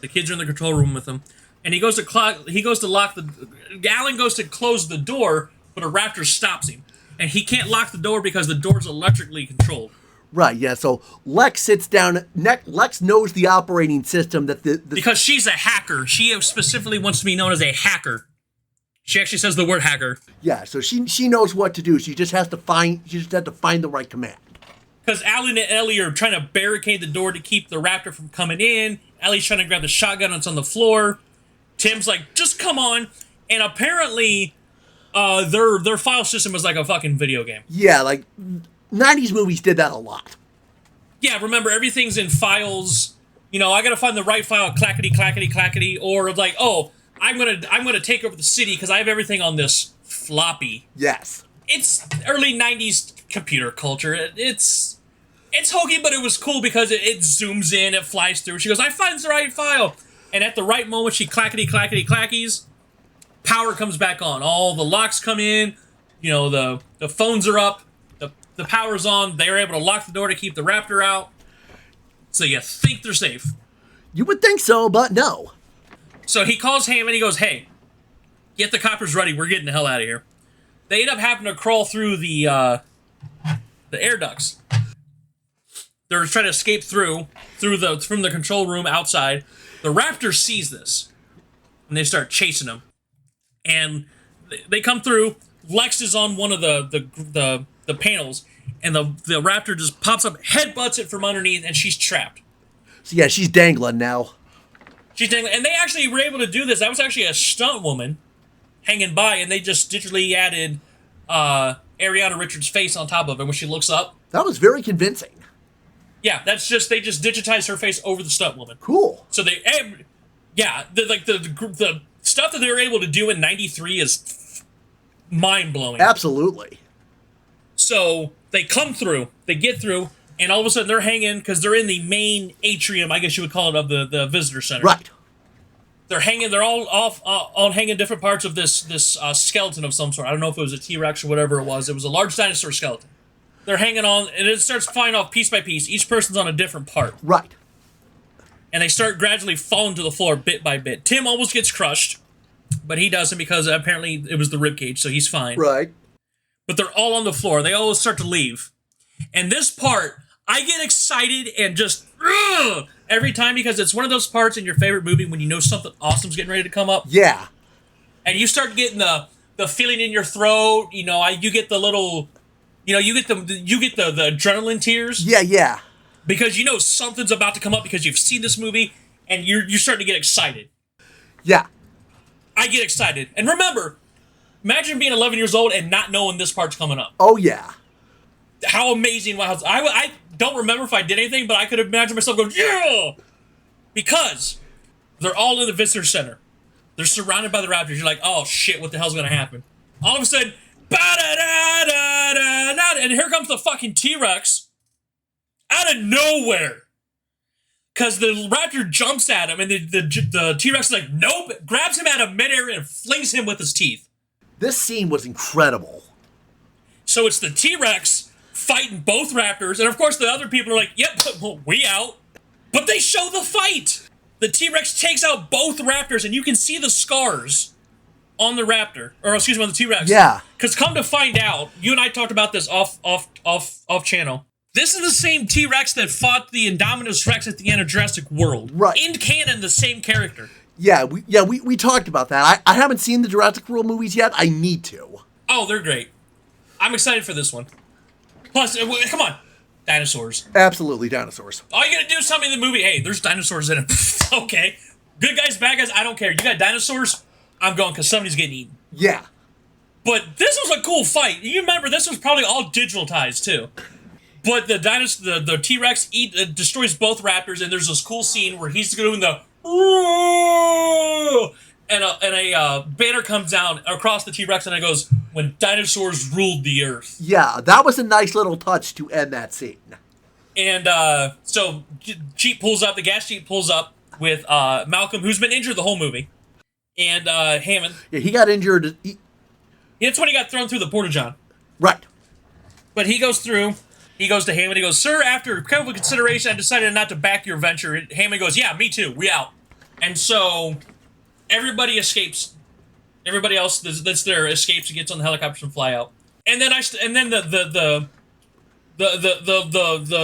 The kids are in the control room with them, and he goes to lock the. Alan goes to close the door, but a raptor stops him, and he can't lock the door because the door's electrically controlled. Right, yeah, so Lex sits down. Lex knows the operating system that the... Because she's a hacker. She specifically wants to be known as a hacker. She actually says the word hacker. Yeah, so she knows what to do. She just has to find the right command. Because Alan and Ellie are trying to barricade the door to keep the raptor from coming in. Ellie's trying to grab the shotgun that's on the floor. Tim's like, just come on. And apparently, their file system was like a fucking video game. Yeah, like 90s movies did that a lot. Yeah, remember, everything's in files. You know, I gotta find the right file, clackety, clackety, clackety. Or like, oh, I'm gonna take over the city because I have everything on this floppy. Yes. It's early 90s computer culture. It's hokey, but it was cool because it zooms in, it flies through. She goes, I find the right file. And at the right moment, she clackety, clackety, clackies. Power comes back on. All the locks come in. You know, the phones are up. The power's on. They're able to lock the door to keep the raptor out. So you think they're safe. You would think so, but no. So he calls Ham and he goes, hey, get the coppers ready. We're getting the hell out of here. They end up having to crawl through the air ducts. They're trying to escape from the control room outside. The raptor sees this, and they start chasing them. And they come through. Lex is on one of the panels, and the raptor just pops up, headbutts it from underneath, and she's trapped. So yeah, she's dangling now. She's dangling, and they actually were able to do this. That was actually a stunt woman hanging by, and they just digitally added Ariana Richards' face on top of it when she looks up. That was very convincing. Yeah, they just digitized her face over the stunt woman. Cool. So the stuff that they were able to do in '93 is mind-blowing. Absolutely. So they come through, they get through, and all of a sudden they're hanging, because they're in the main atrium, I guess you would call it, of the visitor center. Right. They're hanging. They're all off on hanging different parts of this skeleton of some sort. I don't know if it was a T-Rex or whatever it was. It was a large dinosaur skeleton. They're hanging on, and it starts flying off piece by piece. Each person's on a different part. Right. And they start gradually falling to the floor bit by bit. Tim almost gets crushed, but he doesn't because apparently it was the ribcage, so he's fine. Right. But they're all on the floor. They all start to leave. And this part, I get excited and just every time because it's one of those parts in your favorite movie when you know something awesome's getting ready to come up. Yeah. And you start getting the feeling in your throat. You know, you get the little, you get the adrenaline tears. Yeah, yeah. Because you know something's about to come up because you've seen this movie and you're starting to get excited. Yeah. I get excited. And remember, imagine being 11 years old and not knowing this part's coming up. Oh, yeah. How amazing. I don't remember if I did anything, but I could imagine myself going, yeah! Because they're all in the visitor center. They're surrounded by the raptors. You're like, oh, shit, what the hell's going to happen? All of a sudden, ba-da-da-da-da-da, and here comes the fucking T-Rex out of nowhere. Because the raptor jumps at him, and the T-Rex is like, nope, grabs him out of midair and flings him with his teeth. This scene was incredible. So it's the T-Rex fighting both raptors, and of course the other people are like, yep, we out. But they show the fight. The T-Rex takes out both raptors, and you can see the scars on the raptor, or excuse me, on the T-Rex. Yeah. Because come to find out, you and I talked about this off channel. This is the same T-Rex that fought the Indominus Rex at the end of Jurassic World. Right. In canon, the same character. Yeah, we talked about that. I haven't seen the Jurassic World movies yet. I need to. Oh, they're great. I'm excited for this one. Plus, come on, dinosaurs. Absolutely, dinosaurs. All you gotta do is tell me in the movie, hey, there's dinosaurs in it. Okay. Good guys, bad guys, I don't care. You got dinosaurs, I'm going because somebody's getting eaten. Yeah. But this was a cool fight. You remember, this was probably all digitalized, too. But the T-Rex destroys both raptors, and there's this cool scene where he's doing the... a banner comes down across the T-Rex and it goes, "When dinosaurs ruled the earth." Yeah, that was a nice little touch to end that scene. And so Jeep pulls up, the gas Jeep pulls up with Malcolm, who's been injured the whole movie, and Hammond. Yeah, he got injured. It's when he got thrown through the porta-john. Right. But he goes through, he goes to Hammond, he goes, "Sir, after careful consideration, I decided not to back your venture." And Hammond goes, "Yeah, me too, we out." And so everybody escapes. Everybody else that's there escapes and gets on the helicopters and fly out. And then the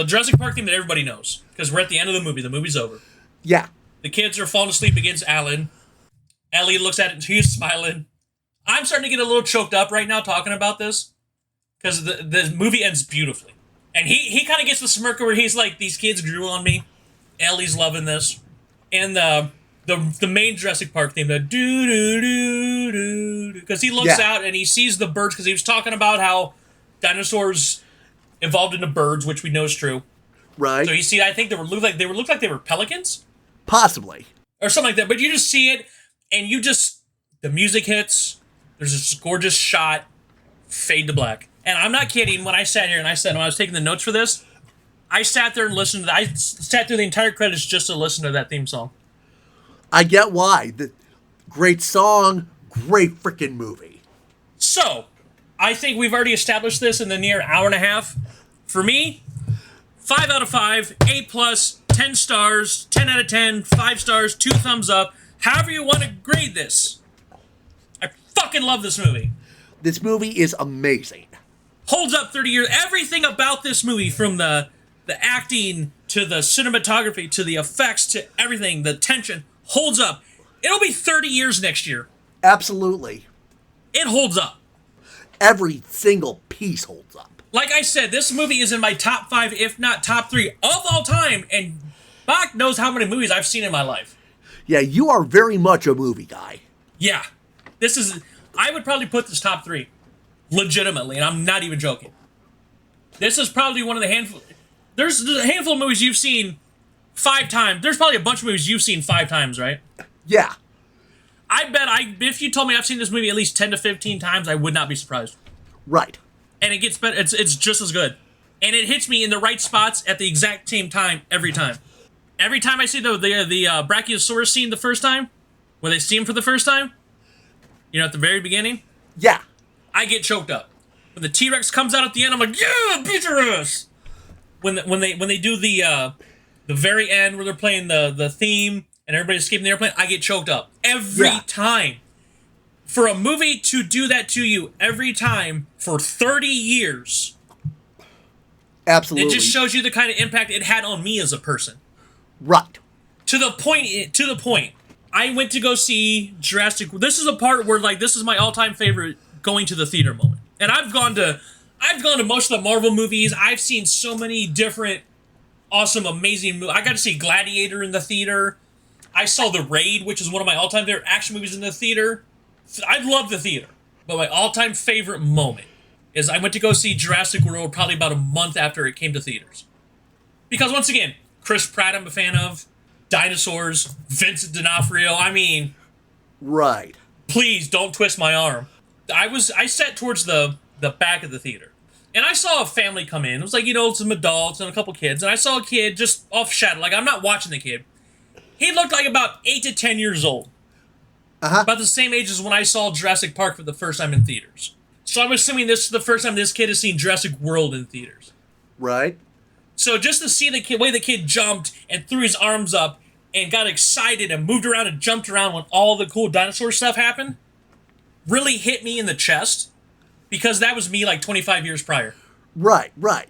Jurassic Park theme that everybody knows, because we're at the end of the movie. The movie's over. Yeah. The kids are falling asleep against Alan. Ellie looks at it and she's smiling. I'm starting to get a little choked up right now talking about this, because the movie ends beautifully. And he kind of gets the smirk where he's like, "These kids grew on me. Ellie's loving this." And the main Jurassic Park theme, the do do do do, because he looks out and he sees the birds, because he was talking about how dinosaurs evolved into birds, which we know is true. Right. So you see, I think they looked like they were pelicans, possibly, or something like that. But you just see it, and the music hits. There's this gorgeous shot, fade to black. And I'm not kidding. When I sat here and when I was taking the notes for this, I sat there and listened to. I sat through the entire credits just to listen to that theme song. I get why. Great song, great freaking movie. So, I think we've already established this in the near hour and a half. For me, 5 out of 5, A+, 10 stars, 10 out of 10, 5 stars, 2 thumbs up. However you want to grade this. I fucking love this movie. This movie is amazing. Holds up 30 years. Everything about this movie, from the acting to the cinematography to the effects to everything, the tension, holds up. It'll be 30 years next year. Absolutely. It holds up. Every single piece holds up. Like I said, this movie is in my top 5, if not top 3, of all time, and Boct knows how many movies I've seen in my life. Yeah, you are very much a movie guy. Yeah. I would probably put this top 3. Legitimately, and I'm not even joking. This is probably one of the handful. There's a handful of movies you've seen 5 times. There's probably a bunch of movies you've seen 5 times, right? Yeah. I bet if you told me I've seen this movie at least 10 to 15 times, I would not be surprised. Right. And it gets better. It's just as good. And it hits me in the right spots at the exact same time every time. Every time I see the Brachiosaurus scene the first time, where they see him for the first time, at the very beginning, yeah, I get choked up. When the T-Rex comes out at the end, I'm like, "Yeah, beat your ass!" When they do the very end where they're playing the theme and everybody's escaping the airplane, I get choked up every time. For a movie to do that to you every time for 30 years, absolutely, it just shows you the kind of impact it had on me as a person. Right. To the point. I went to go see Jurassic. This is a part where, like, this is my all-time favorite going to the theater moment. And I've gone to most of the Marvel movies. I've seen so many different awesome, amazing movies. I got to see Gladiator in the theater. I saw The Raid, which is one of my all-time favorite action movies, in the theater. I love the theater. But my all-time favorite moment is I went to go see Jurassic World probably about a month after it came to theaters. Because, once again, Chris Pratt I'm a fan of. Dinosaurs, Vincent D'Onofrio. I mean, right. Please don't twist my arm. I sat towards the back of the theater, and I saw a family come in. It was like, some adults and a couple kids, and I saw a kid just off shadow. Like, I'm not watching the kid. He looked like about 8 to 10 years old. About the same age as when I saw Jurassic Park for the first time in theaters. So I'm assuming this is the first time this kid has seen Jurassic World in theaters. Right. So just to see the way the kid jumped and threw his arms up and got excited and moved around and jumped around when all the cool dinosaur stuff happened really hit me in the chest, because that was me like 25 years prior. Right, right.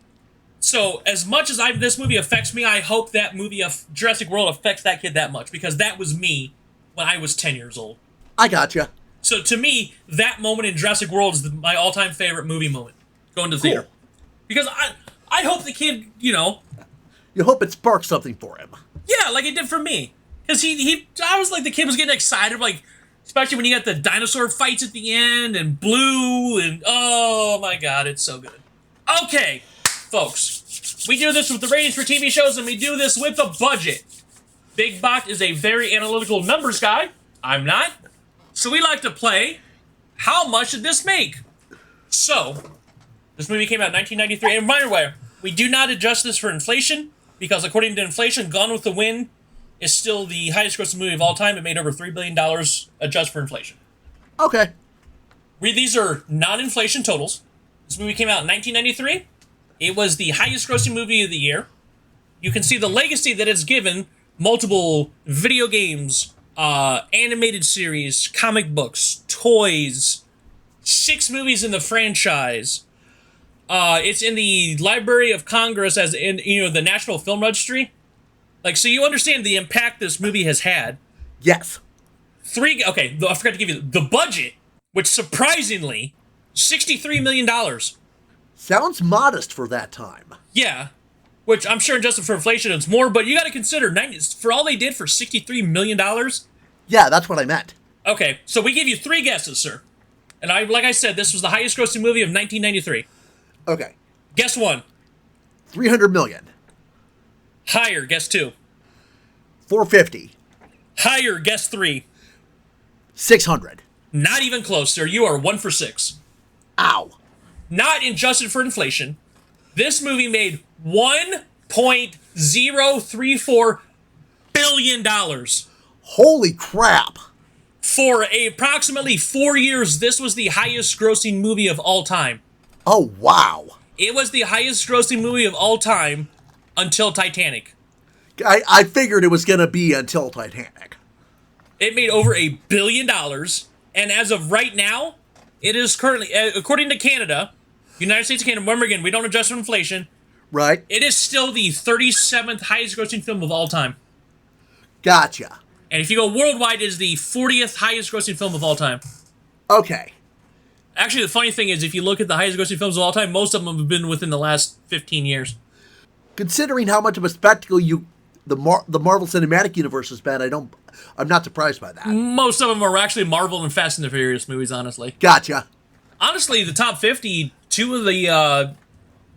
So as much as this movie affects me, I hope that movie of Jurassic World affects that kid that much, because that was me when I was 10 years old. I gotcha. So to me, that moment in Jurassic World is my all-time favorite movie moment, going to the theater. Because I hope the kid, You hope it sparks something for him. Yeah, like it did for me. Because I was like, the kid was getting excited, like, especially when you got the dinosaur fights at the end, and Blue, and oh my god, it's so good. Okay, folks, we do this with the ratings for TV shows, and we do this with a budget. Big Boct is a very analytical numbers guy. I'm not. So we like to play, how much did this make? So, this movie came out in 1993, and by the way, we do not adjust this for inflation, because according to inflation, Gone with the Wind is still the highest grossing movie of all time. It made over $3 billion adjust for inflation. Okay. These are non-inflation totals. This movie came out in 1993. It was the highest grossing movie of the year. You can see the legacy that it's given: multiple video games, animated series, comic books, toys, 6 movies in the franchise. It's in the Library of Congress as in, the National Film Registry. Like, so you understand the impact this movie has had. Yes. I forgot to give you the budget, which surprisingly, $63 million. Sounds modest for that time. Yeah, which I'm sure adjusted for inflation it's more, but you got to consider, for all they did for $63 million. Yeah, that's what I meant. Okay, so we give you 3 guesses, sir. And like I said, this was the highest grossing movie of 1993. Okay. Guess 1. 300 million. Higher, guess 2. 450. Higher, guess 3. 600. Not even close, sir. You are 1 for 6. Ow. Not adjusted for inflation. This movie made $1.034 billion. Holy crap. For approximately 4 years, this was the highest grossing movie of all time. Oh, wow. It was the highest grossing movie of all time until Titanic. I figured it was going to be until Titanic. It made over $1 billion, and as of right now, it is currently, according to Canada, United States and Canada, remember again, we don't adjust for inflation. Right. It is still the 37th highest grossing film of all time. Gotcha. And if you go worldwide, it is the 40th highest grossing film of all time. Okay. Actually, the funny thing is, if you look at the highest grossing films of all time, most of them have been within the last 15 years. Considering how much of a spectacle the Marvel Cinematic Universe has been, I'm not surprised by that. Most of them are actually Marvel and Fast and the Furious movies, honestly. Gotcha. Honestly, the top 50, 2 of the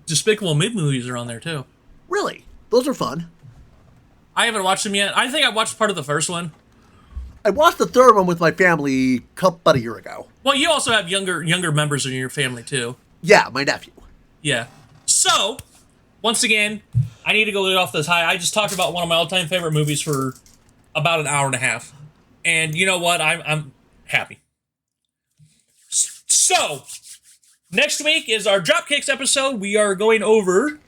Despicable Me movies are on there, too. Really? Those are fun. I haven't watched them yet. I think I watched part of the first one. I watched the third one with my family about a year ago. Well, you also have younger members in your family, too. Yeah, my nephew. Yeah. So, once again, I need to go off this high. I just talked about one of my all-time favorite movies for about an hour and a half. And you know what? I'm happy. So, next week is our Dropkicks episode. We are going over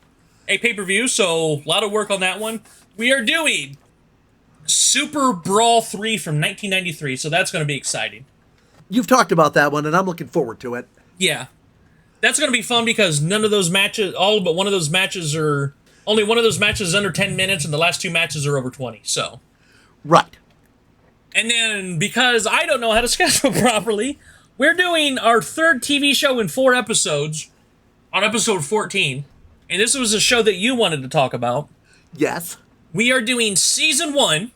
a pay-per-view, so a lot of work on that one. We are doing Super Brawl 3 from 1993, so that's going to be exciting. You've talked about that one, and I'm looking forward to it. Yeah. That's going to be fun because none of those matches, only one of those matches is under 10 minutes, and the last 2 matches are over 20, so. Right. And then, because I don't know how to schedule properly, we're doing our 3rd TV show in 4 episodes on episode 14. And this was a show that you wanted to talk about. Yes. We are doing season 1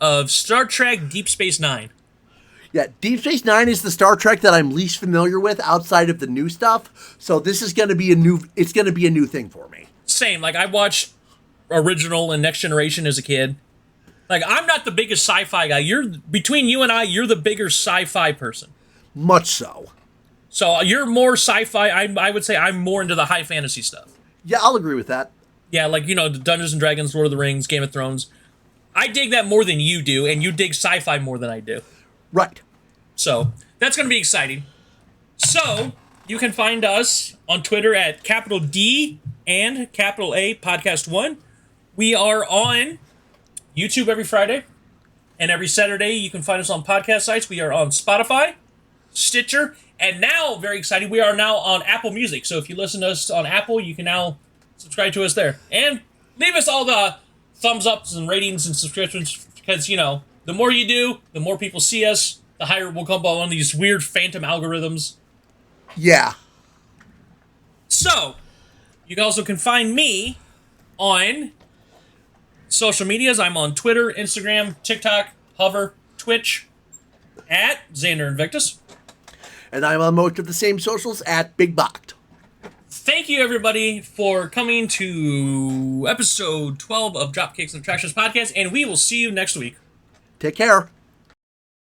of Star Trek Deep Space Nine. Yeah, Deep Space Nine is the Star Trek that I'm least familiar with outside of the new stuff. So this is going to be a new thing for me. Same, like I watched original and Next Generation as a kid. Like, I'm not the biggest sci-fi guy. Between you and I, you're the bigger sci-fi person. Much so. So you're more sci-fi. I would say I'm more into the high fantasy stuff. Yeah, I'll agree with that. Yeah, like, the Dungeons and Dragons, Lord of the Rings, Game of Thrones. I dig that more than you do, and you dig sci-fi more than I do. Right. So, that's going to be exciting. So, you can find us on Twitter at capital D and capital A Podcast 1. We are on YouTube every Friday, and every Saturday you can find us on podcast sites. We are on Spotify, Stitcher, and now, very exciting, we are now on Apple Music. So if you listen to us on Apple, you can now subscribe to us there. And leave us all the thumbs ups and ratings and subscriptions, because, the more you do, the more people see us, the higher we'll come on these weird phantom algorithms. Yeah. So, you also can find me on social medias. I'm on Twitter, Instagram, TikTok, Hover, Twitch, at Xander Invictus. And I'm on most of the same socials at Big Boct. Thank you, everybody, for coming to episode 12 of Dropkicks and Attractions Podcast, and we will see you next week. Take care.